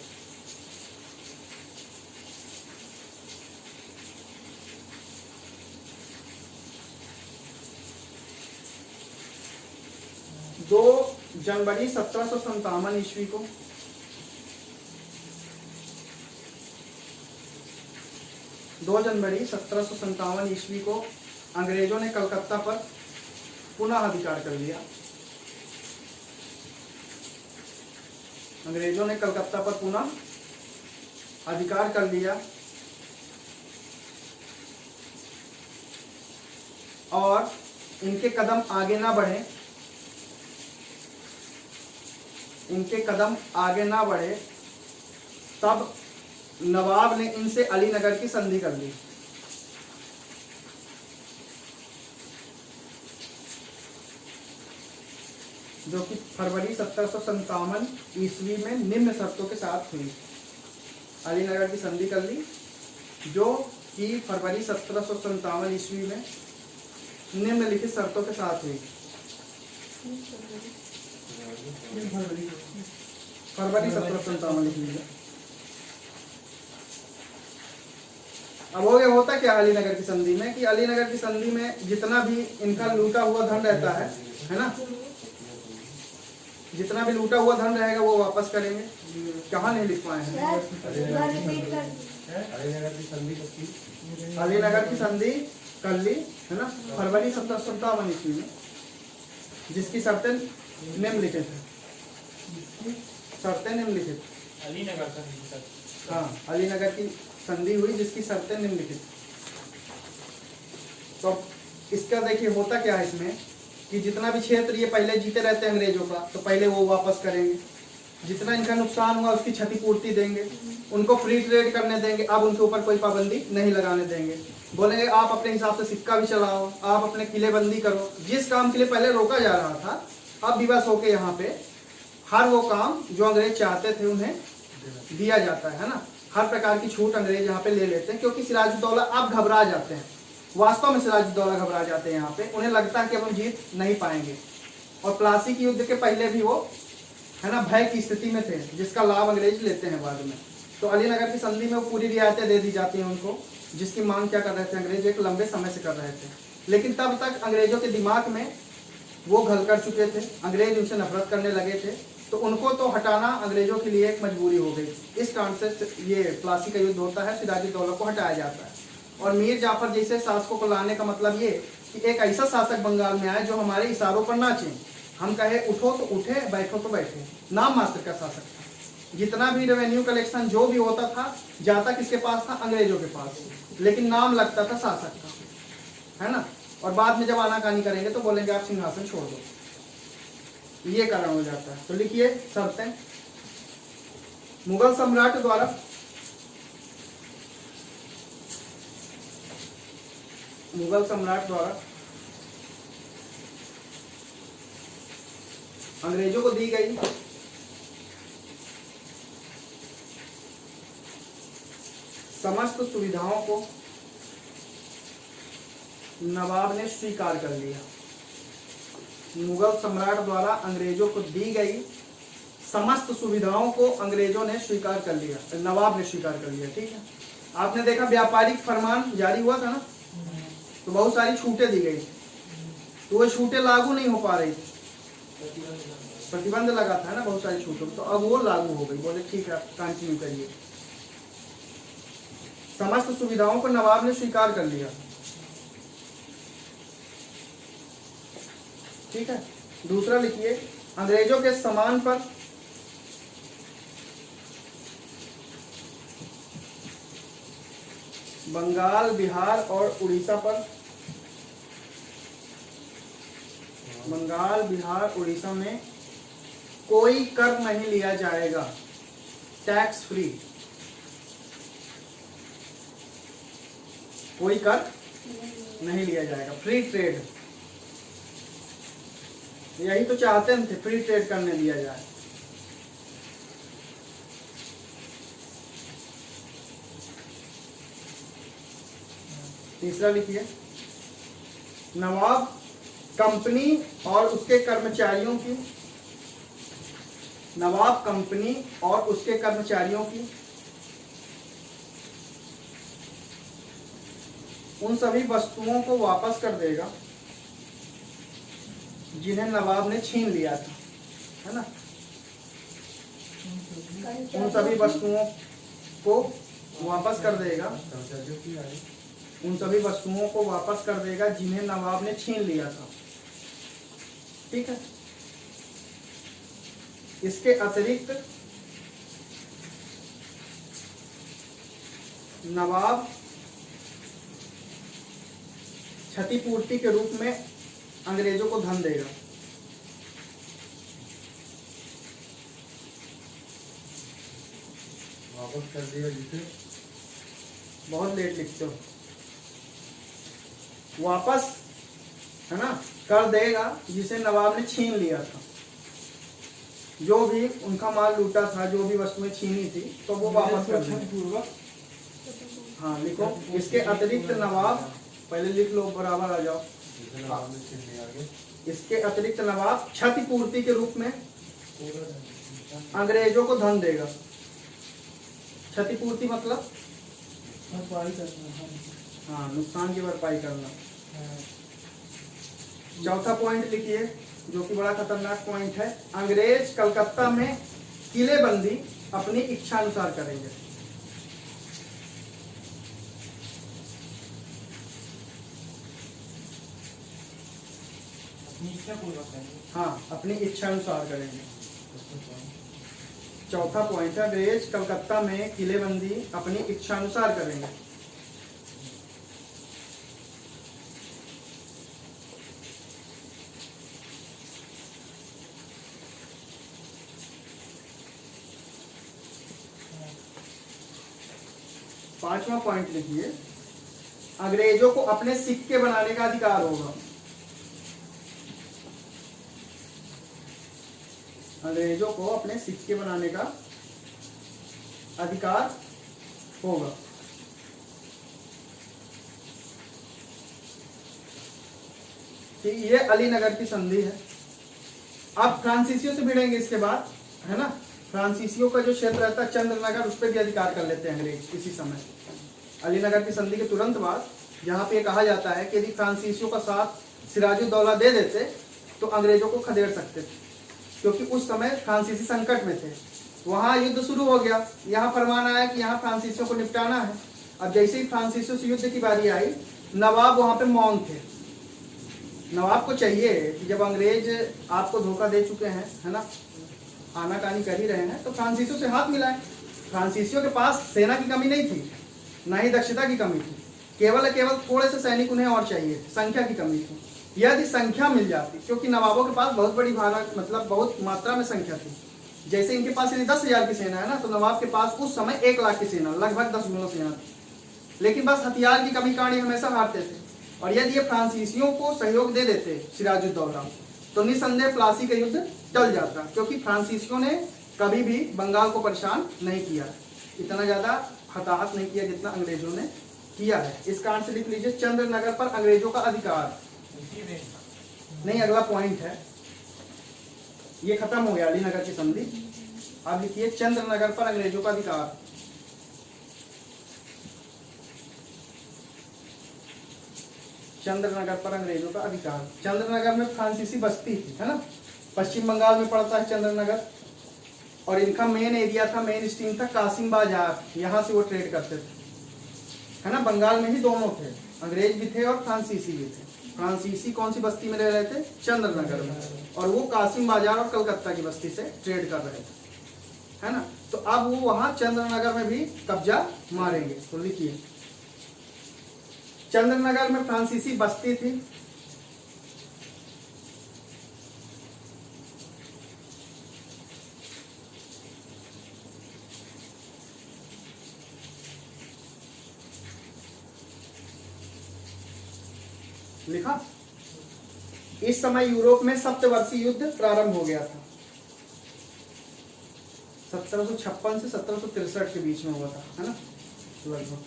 दो जनवरी 1757 ईस्वी को 2 जनवरी 1757 ईस्वी को अंग्रेजों ने कलकत्ता पर पुनः अधिकार कर लिया। अंग्रेजों ने कलकत्ता पर पुनः अधिकार कर लिया और इनके कदम आगे ना बढ़े, इनके कदम आगे ना बढ़े, तब नवाब ने इनसे अलीनगर की संधि कर ली। जो कि फरवरी 1757 ईस्वी में निम्न शर्तों के साथ हुई। अलीनगर की संधि कर ली जो कि फरवरी 1757 ईस्वी में निम्नलिखित शर्तों के साथ हुई। फरवरी 1757 लिख लीजिए। अब हो गया, होता क्या अलीनगर की संधि में कि अलीनगर की संधि में जितना भी इनका लूटा हुआ धन रहता है ना, जितना भी लूटा हुआ धन रहेगा वो वापस करेंगे। कहाँ नहीं लिख पाए हैं? अलीनगर की संधि अलीनगर की संधि कर ली है ना, फरवरी 1757 ईस्वी में, जिसकी शर्तें निम्नलिखित है। शर्तें निम्नलिखित, अलीनगर संधि। हाँ, अलीनगर की संधि हुई जिसकी शर्तें निम्नलिखित। तो इसका देखिए होता क्या है इसमें कि जितना भी क्षेत्र ये पहले जीते रहते हैं अंग्रेजों का, तो पहले वो वापस करेंगे, जितना इनका नुकसान हुआ उसकी क्षतिपूर्ति देंगे, उनको फ्री ट्रेड करने देंगे, अब उनके ऊपर कोई पाबंदी नहीं लगाने देंगे। बोलेंगे आप अपने हिसाब से सिक्का भी चलाओ, आप अपने किलेबंदी करो। जिस काम के लिए पहले रोका जा रहा था, अब विवश होके यहाँ पे हर वो काम जो अंग्रेज चाहते थे उन्हें दिया जाता है ना। हर प्रकार की छूट अंग्रेज यहाँ पे ले लेते हैं, क्योंकि सिराजुद्दौला अब घबरा जाते हैं। वास्तव में सिराजुद्दौला घबरा जाते हैं यहाँ पे। उन्हें लगता है कि अब हम जीत नहीं पाएंगे। और प्लासी के युद्ध के पहले भी वो है ना भय की स्थिति में थे, जिसका लाभ अंग्रेज लेते हैं बाद में। तो अलीनगर की संधि में वो पूरी रियायतें दे दी जाती हैं उनको, जिसकी मांग क्या कर रहे थे अंग्रेज, एक लंबे समय से कर रहे थे। लेकिन तब तक अंग्रेजों के दिमाग में वो घल कर चुके थे, अंग्रेज उनसे नफरत करने लगे थे। तो उनको तो हटाना अंग्रेजों के लिए एक मजबूरी हो गई। इस कारण से ये प्लासी का युद्ध होता है, सिराजुद्दौला को हटाया जाता है। और मीर जाफर जैसे शासकों को लाने का मतलब ये कि एक ऐसा शासक बंगाल में आए जो हमारे इशारों पर नाचे। हम कहे उठो तो उठे, बैठो तो बैठे। नाम मात्र का शासक था। जितना भी रेवेन्यू कलेक्शन जो भी होता था, जाता किसके पास था? अंग्रेजों के पास। लेकिन नाम लगता था शासक का, है ना। और बाद में जब आनाकानी करेंगे तो बोलेंगे आप सिंहासन छोड़ दो। ये कारण हो जाता है। तो लिखिए शर्तें। मुगल सम्राट द्वारा अंग्रेजों को दी गई समस्त सुविधाओं को नवाब ने स्वीकार कर लिया। मुगल सम्राट द्वारा अंग्रेजों को दी गई समस्त सुविधाओं को अंग्रेजों ने स्वीकार कर लिया, नवाब ने स्वीकार कर लिया। ठीक है। आपने देखा व्यापारिक फरमान जारी हुआ था ना, तो बहुत सारी छूटें दी गई, तो वो छूटें लागू नहीं हो पा रही थी, प्रतिबंध लगा था ना बहुत सारी छूटों। तो अब वो लागू हो गई। बोले ठीक है, कंटिन्यू करिए। समस्त सुविधाओं को नवाब ने स्वीकार कर लिया। ठीक है। दूसरा लिखिए, अंग्रेजों के सामान पर बंगाल, बिहार और उड़ीसा में कोई कर नहीं लिया जाएगा, टैक्स फ्री। कोई कर नहीं लिया जाएगा, फ्री ट्रेड। यही तो चाहते थे, फ्री ट्रेड करने दिया जाए। तीसरा लिखिए, नवाब कंपनी और उसके कर्मचारियों की उन सभी वस्तुओं को वापस कर देगा जिन्हें नवाब ने छीन लिया था, है ना। उन सभी वस्तुओं को वापस कर देगा जिन्हें नवाब ने छीन लिया था। ठीक है। इसके अतिरिक्त नवाब क्षतिपूर्ति के रूप में अंग्रेजों को धन देगा। वापस कर दिया जिसे, बहुत लेट लिखते हो। वापस, है ना, कर देगा जिसे नवाब ने छीन लिया था। जो भी उनका माल लूटा था, जो भी वस्तुएं छीनी थी, तो वो वापस कर देगा। हाँ लिखो, इसके अतिरिक्त नवाब, पहले लिख लो, बराबर आ जाओ। इसके अतिरिक्त नवाब क्षतिपूर्ति के रूप में अंग्रेजों को धन देगा। क्षतिपूर्ति मतलब हाँ, नुकसान की भरपाई करना। चौथा पॉइंट लिखिए, जो कि बड़ा खतरनाक पॉइंट है। अंग्रेज कलकत्ता में किलेबंदी अपनी इच्छा अनुसार करेंगे। हाँ, अपनी इच्छा अनुसार करेंगे। चौथा पॉइंट है, अंग्रेज कलकत्ता में किलेबंदी अपनी इच्छा अनुसार करेंगे। 5वां पॉइंट लिखिए, अंग्रेजों को अपने सिक्के बनाने का अधिकार होगा। अंग्रेजों को अपने सिक्के बनाने का अधिकार होगा। कि ये अलीनगर की संधि है। अब फ्रांसीसियों से भिड़ेंगे इसके बाद, है ना। फ्रांसीसियों का जो क्षेत्र रहता है चंद्रनगर, उस पर भी अधिकार कर लेते हैं अंग्रेज इसी समय। अलीनगर की संधि के तुरंत बाद यहाँ पे कहा जाता है कि यदि फ्रांसीसियों का साथ सिराजुद्दौला दे देते तो अंग्रेजों को खदेड़ सकते थे, क्योंकि उस समय फ्रांसीसी संकट में थे। वहाँ युद्ध शुरू हो गया, यहाँ फरमान आया कि यहाँ फ्रांसीसियों को निपटाना है। अब जैसे ही फ्रांसीसियों से युद्ध की बारी आई, नवाब वहाँ पे मौन थे। नवाब को चाहिए कि जब अंग्रेज आपको धोखा दे चुके हैं, है ना, आनाकानी कर ही रहे हैं, तो फ्रांसीसियों से हाथ मिलाएं। फ्रांसीसियों के पास सेना की कमी नहीं थी, ना ही दक्षता की कमी थी, केवल थोड़े से सैनिक उन्हें और चाहिए, संख्या की कमी थी। यदि संख्या मिल जाती, क्योंकि नवाबों के पास बहुत बड़ी भारत मतलब बहुत मात्रा में संख्या थी। जैसे इनके पास यदि 10,000 की सेना है ना, तो नवाब के पास उस समय 1 लाख की सेना, लगभग 10 गुना सेना थी। लेकिन बस हथियार की कमी कारण हमेशा हारते थे। और यदि ये फ्रांसीसियों को सहयोग दे देते सिराजुद्दौला, तो निसंदेह प्लासी का युद्ध टल जाता, क्योंकि फ्रांसीसियों ने कभी भी बंगाल को परेशान नहीं किया, इतना ज्यादा हताहत नहीं किया जितना अंग्रेजों ने किया है। इस कारण से लिख लीजिए, चंद्रनगर पर अंग्रेजों का अधिकार। नहीं, अगला पॉइंट है, ये खत्म हो गया अलीनगर की संधि। अब लिखिए, चंद्रनगर पर अंग्रेजों का अधिकार। चंद्रनगर पर अंग्रेजों का अधिकार। चंद्रनगर में फ्रांसीसी बस्ती थी, है ना, पश्चिम बंगाल में पड़ता है चंद्रनगर। और इनका मेन एरिया था, मेन स्ट्रीम था कासिम बाजार, यहाँ से वो ट्रेड करते थे, है ना। बंगाल में ही दोनों थे, अंग्रेज भी थे और फ्रांसीसी भी थे। फ्रांसीसी कौन सी बस्ती में रह रहे थे? चंद्रनगर में। और वो कासिम बाजार और कलकत्ता की बस्ती से ट्रेड कर रहे थे, है ना। तो अब वो वहां चंद्रनगर में भी कब्जा मारेंगे। तो लिखिए, चंद्रनगर में फ्रांसीसी बस्ती थी, लिखा। इस समय यूरोप में सप्तवर्षीय युद्ध प्रारंभ हो गया था। 1756 से 1763 के बीच में हुआ था, है ना, लगभग।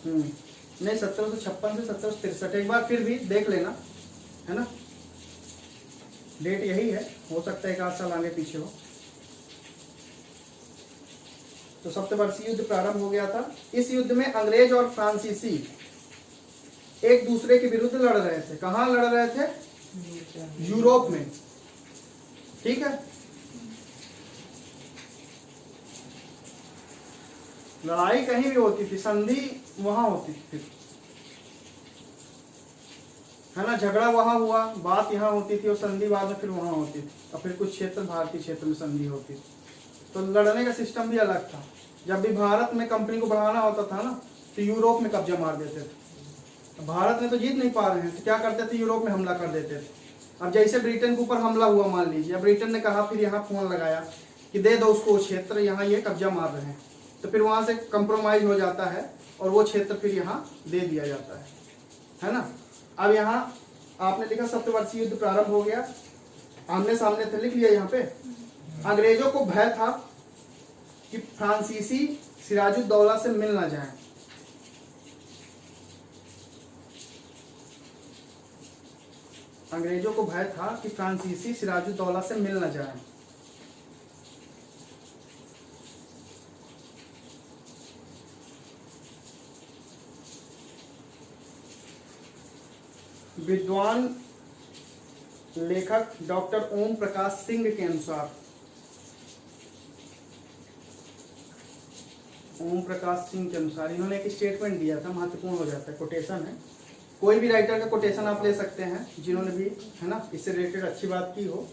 नहीं, 1756 से 1763, एक बार फिर भी देख लेना, है ना, डेट यही है, हो सकता है 1 आध साल आगे पीछे हो। तो सप्तवर्षीय युद्ध प्रारंभ हो गया था। इस युद्ध में अंग्रेज और फ्रांसीसी एक दूसरे के विरुद्ध लड़ रहे थे। कहां लड़ रहे थे? यूरोप में, ठीक है। लड़ाई कहीं भी होती थी, संधि वहां होती थी, है ना। झगड़ा वहां हुआ, बात यहाँ होती थी, और संधि बाद में फिर वहां होती थी, और फिर कुछ क्षेत्र भारतीय क्षेत्र में संधि होती थी। तो लड़ने का सिस्टम भी अलग था। जब भी भारत में कंपनी को बढ़ाना होता था ना, तो यूरोप में कब्जा मार देते थे। भारत में तो जीत नहीं पा रहे हैं, तो क्या करते थे? यूरोप में हमला कर देते थे। अब जैसे ब्रिटेन के ऊपर हमला हुआ, मान लीजिए, ब्रिटेन ने कहा, फिर यहाँ फोन लगाया कि दे दो उसको क्षेत्र, यहाँ ये कब्जा मार रहे हैं, तो फिर वहां से कंप्रोमाइज हो जाता है और वो क्षेत्र फिर यहाँ दे दिया जाता है ना। अब यहाँ आपने लिखा सप्तवर्षीय युद्ध प्रारंभ हो गया, आमने सामने थे, लिख लिया यहाँ पे। अंग्रेजों को भय था कि फ्रांसीसी सिराजुद्दौला से मिल ना जाए। अंग्रेजों को भय था कि फ्रांसीसी सिराजुद्दौला से मिल ना जाए। विद्वान लेखक डॉक्टर ओम प्रकाश सिंह के अनुसार, ओम प्रकाश सिंह के अनुसार इन्होंने एक स्टेटमेंट दिया था, महत्वपूर्ण हो जाता है, कोटेशन है। कोई भी राइटर का कोटेशन आप ले सकते हैं, जिन्होंने भी, है ना, इससे रिलेटेड अच्छी बात की हो,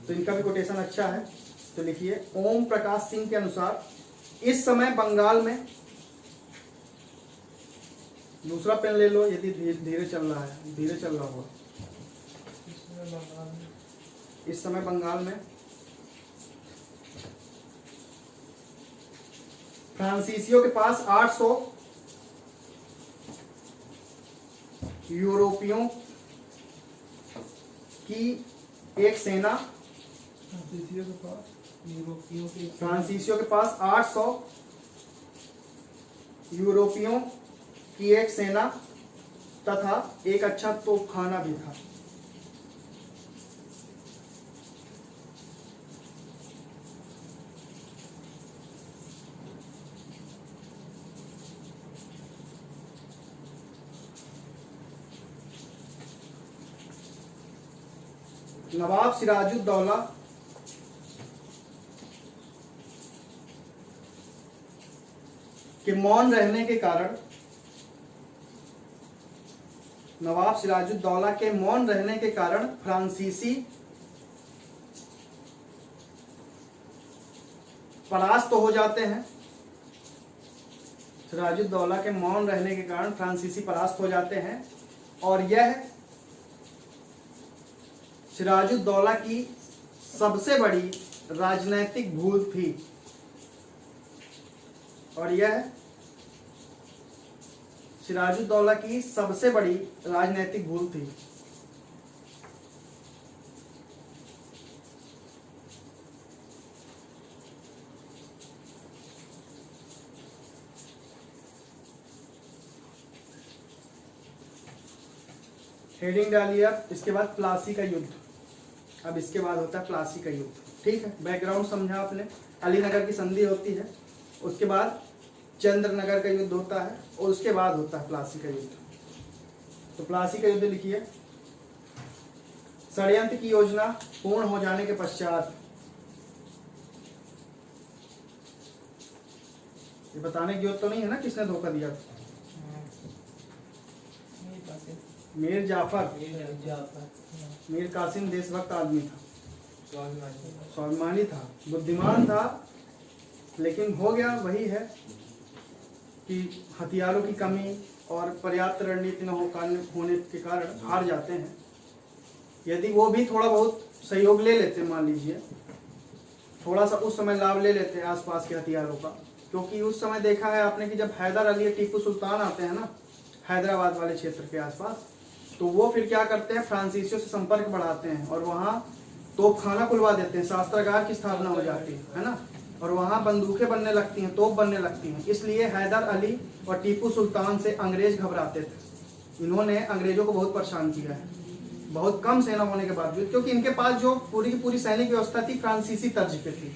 तो इनका भी कोटेशन अच्छा है। तो लिखिए, ओम प्रकाश सिंह के अनुसार इस समय बंगाल में, दूसरा पेन ले लो यदि धीरे चल रहा है, धीरे चल रहा हो। इस समय बंगाल में। फ्रांसीसियों के पास 800 यूरोपियों की एक सेना, फ्रांसीसियों के पास 800 यूरोपियों की एक सेना तथा एक अच्छा तोपखाना भी था। नवाब सिराजुद्दौला के मौन रहने के कारण, नवाब सिराजुद्दौला के मौन रहने के कारण फ्रांसीसी परास्त हो जाते हैं। सिराजुद्दौला के मौन रहने के कारण फ्रांसीसी परास्त हो जाते हैं और यह सिराजुद्दौला की सबसे बड़ी राजनैतिक भूल थी। और यह सिराजुद्दौला की सबसे बड़ी राजनैतिक भूल थी। हेडिंग डालिए आप। इसके बाद प्लासी का युद्ध। अब इसके बाद होता है प्लासी का युद्ध। ठीक है, बैकग्राउंड समझा आपने। अलीनगर की संधि होती है, उसके बाद चंद्रनगर का युद्ध होता है और उसके बाद होता है प्लासी का युद्ध। तो प्लासी का युद्ध लिखिए। षड्यंत्र की योजना पूर्ण हो जाने के पश्चात, ये बताने की जरूरत तो नहीं है ना किसने धोखा दिया था। मीर जाफर, मीर कासिम देशभक्त आदमी था, स्वाभिमानी था, बुद्धिमान था, लेकिन हो गया वही है कि हथियारों की कमी और पर्याप्त रणनीति न होने के कारण हार जाते हैं। यदि वो भी थोड़ा बहुत सहयोग ले लेते, मान लीजिए थोड़ा सा उस समय लाभ ले लेते हैं आसपास के हथियारों का, क्योंकि उस समय देखा है आपने कि जब हैदर अली टीपू सुल्तान आते हैं ना हैदराबाद वाले क्षेत्र के आसपास, तो वो फिर क्या करते हैं, फ्रांसीसियों से संपर्क बढ़ाते हैं और वहाँ तोपखाना खुलवा देते हैं, शास्त्रागार की स्थापना हो जाती है ना, और वहाँ बंदूकें बनने लगती हैं, तोप बनने लगती हैं। इसलिए हैदर अली और टीपू सुल्तान से अंग्रेज घबराते थे। इन्होंने अंग्रेजों को बहुत परेशान किया है, बहुत कम सेना होने के बावजूद, क्योंकि इनके पास जो पूरी की पूरी सैनिक व्यवस्था थी फ्रांसीसी तर्ज पे थी।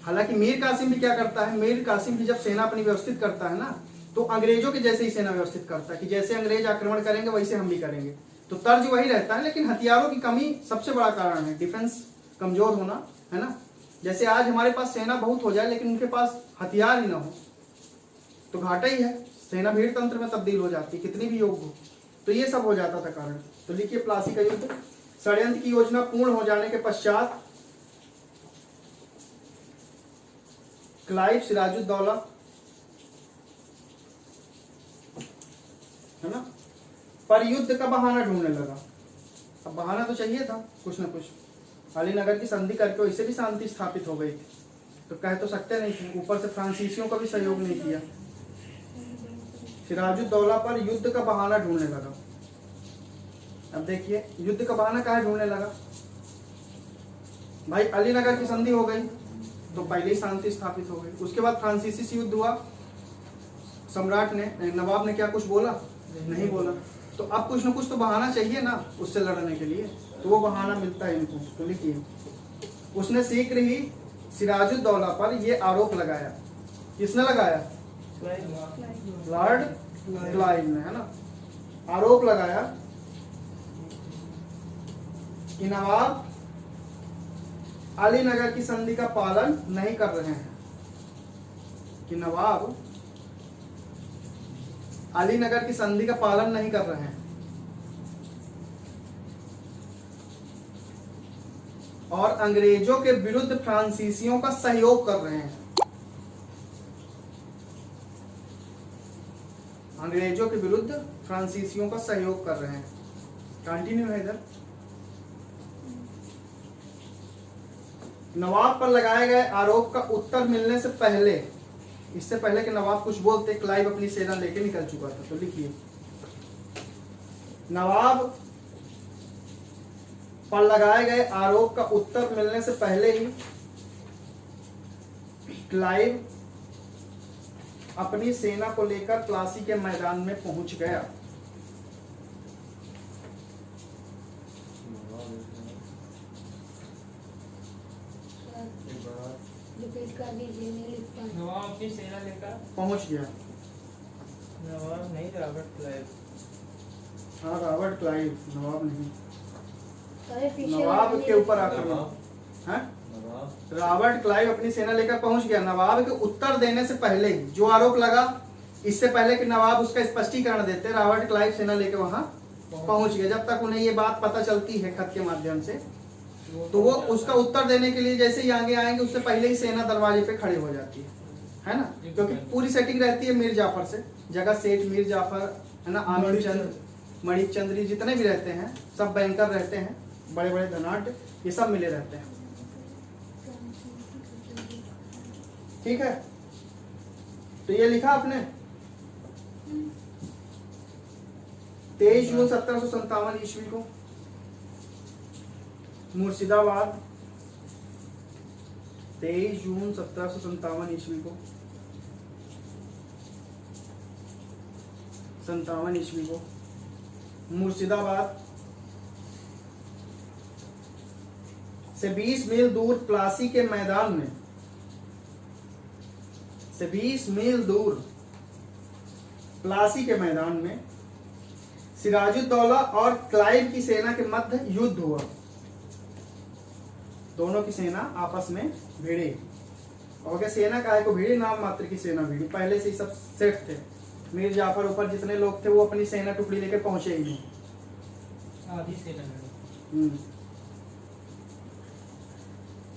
हालांकि मीर कासिम भी क्या करता है, मीर कासिम भी जब सेना अपनी व्यवस्थित करता है ना, तो अंग्रेजों के जैसे ही सेना व्यवस्थित करता है कि जैसे अंग्रेज आक्रमण करेंगे वैसे हम भी करेंगे। तो तर्ज वही रहता है, लेकिन हथियारों की कमी सबसे बड़ा कारण है, डिफेंस कमजोर होना, है ना। जैसे आज हमारे पास सेना बहुत हो जाए लेकिन उनके पास हथियार ही ना हो तो घाटा ही है, सेना भीड़ तंत्र में तब्दील हो जाती है कितनी भी योग्य हो। तो ये सब हो जाता था कारण। तो लिखिए प्लासी का युद्ध। षड्यंत्र की योजना पूर्ण हो जाने के पश्चात क्लाइव सिराजुद्दौला, है ना, पर युद्ध का बहाना ढूंढने लगा। अब बहाना तो चाहिए था कुछ ना कुछ। अलीनगर की संधि करके इससे भी शांति स्थापित हो गई थी, तो कह तो सकते नहीं थे। ऊपर से फ्रांसीसियों का भी सहयोग नहीं किया। सिराजुद्दौला पर युद्ध का बहाना ढूंढने लगा। अब देखिए युद्ध का बहाना काहे ढूंढने लगा भाई, अलीनगर की संधि हो गई तो पहले ही शांति स्थापित हो गई। उसके बाद फ्रांसीसी से युद्ध हुआ, सम्राट ने, नवाब ने क्या कुछ बोला? नहीं बोला। तो अब कुछ ना कुछ तो बहाना चाहिए ना उससे लड़ने के लिए, तो वो बहाना मिलता है इनको। तो लिखिए, उसने शीघ्र ही सिराजुद्दौला पर ये आरोप लगाया। किसने लगाया? लॉर्ड क्लाइव ने, है ना, आरोप लगाया कि नवाब अलीनगर की संधि का पालन नहीं कर रहे हैं, कि नवाब अलीनगर की संधि का पालन नहीं कर रहे हैं और अंग्रेजों के विरुद्ध फ्रांसीसियों का सहयोग कर रहे हैं। अंग्रेजों के विरुद्ध फ्रांसीसियों का सहयोग कर रहे हैं। कंटिन्यू है इधर। नवाब पर लगाए गए आरोप का उत्तर मिलने से पहले, इससे पहले कि नवाब कुछ बोलते, क्लाइव अपनी सेना लेके निकल चुका था। तो लिखिए, नवाब पर लगाए गए आरोप का उत्तर मिलने से पहले ही क्लाइव अपनी सेना को लेकर प्लासी के मैदान में पहुंच गया। नवाब अपनी सेना लेकर पहुंच गया। नवाब नहीं, रॉबर्ट क्लाइव। हाँ, रॉबर्ट क्लाइव, नवाब नहीं। अरे पीछे नवाब वाली के ऊपर आक्रमण है। रॉबर्ट क्लाइव अपनी सेना लेकर पहुंच गया। नवाब के उत्तर देने से पहले ही, जो आरोप लगा, इससे पहले कि नवाब उसका स्पष्टीकरण देते, रॉबर्ट क्लाइव सेना लेकर वहां पहुंच गया। जब तक उन्हें ये बात पता चलती है खत के माध्यम से, तो वो उसका उत्तर देने के लिए जैसे ही आगे आएंगे, उससे पहले ही सेना दरवाजे पे खड़ी हो जाती है ना, क्योंकि पूरी सेटिंग रहती है मीर जाफर से। जगह सेठ, मीर जाफर है ना, आमिर चंद, मणिक चंद्री, जितने भी रहते हैं सब बैंकर रहते हैं, बड़े बड़े धनाढ्य, ये सब मिले रहते हैं। ठीक है, तो ये लिखा आपने 23 जून 1757 ईस्वी को मुर्शिदाबाद, 23 जून 1757 ईस्वी को 57 ईस्वी को मुर्शिदाबाद से 20 मील दूर प्लासी के मैदान में, से 20 मील दूर प्लासी के मैदान में सिराजुद्दौला और क्लाइव की सेना के मध्य युद्ध हुआ। दोनों की सेना आपस में भिड़ी। और क्या सेना काहे को भिड़ी? नाम मात्र की सेना भिड़ी, पहले से ही सब सेट थे। मीर जाफर ऊपर जितने लोग थे वो अपनी सेना टुकड़ी लेके पहुंचे ही नहीं। आधी सेना में।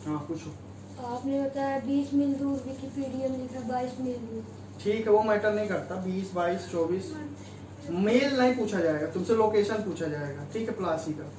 हाँ, पूछो। आपने बताया 20 मील दूर, विकिपीडिया में लिखा 22 मील दूर। ठीक है, वो मैटर नहीं करता। 20, 22, 24 मील नहीं पूछा जाएगा तुमसे, लोकेशन पूछा जाएगा। ठीक है, प्लासी का।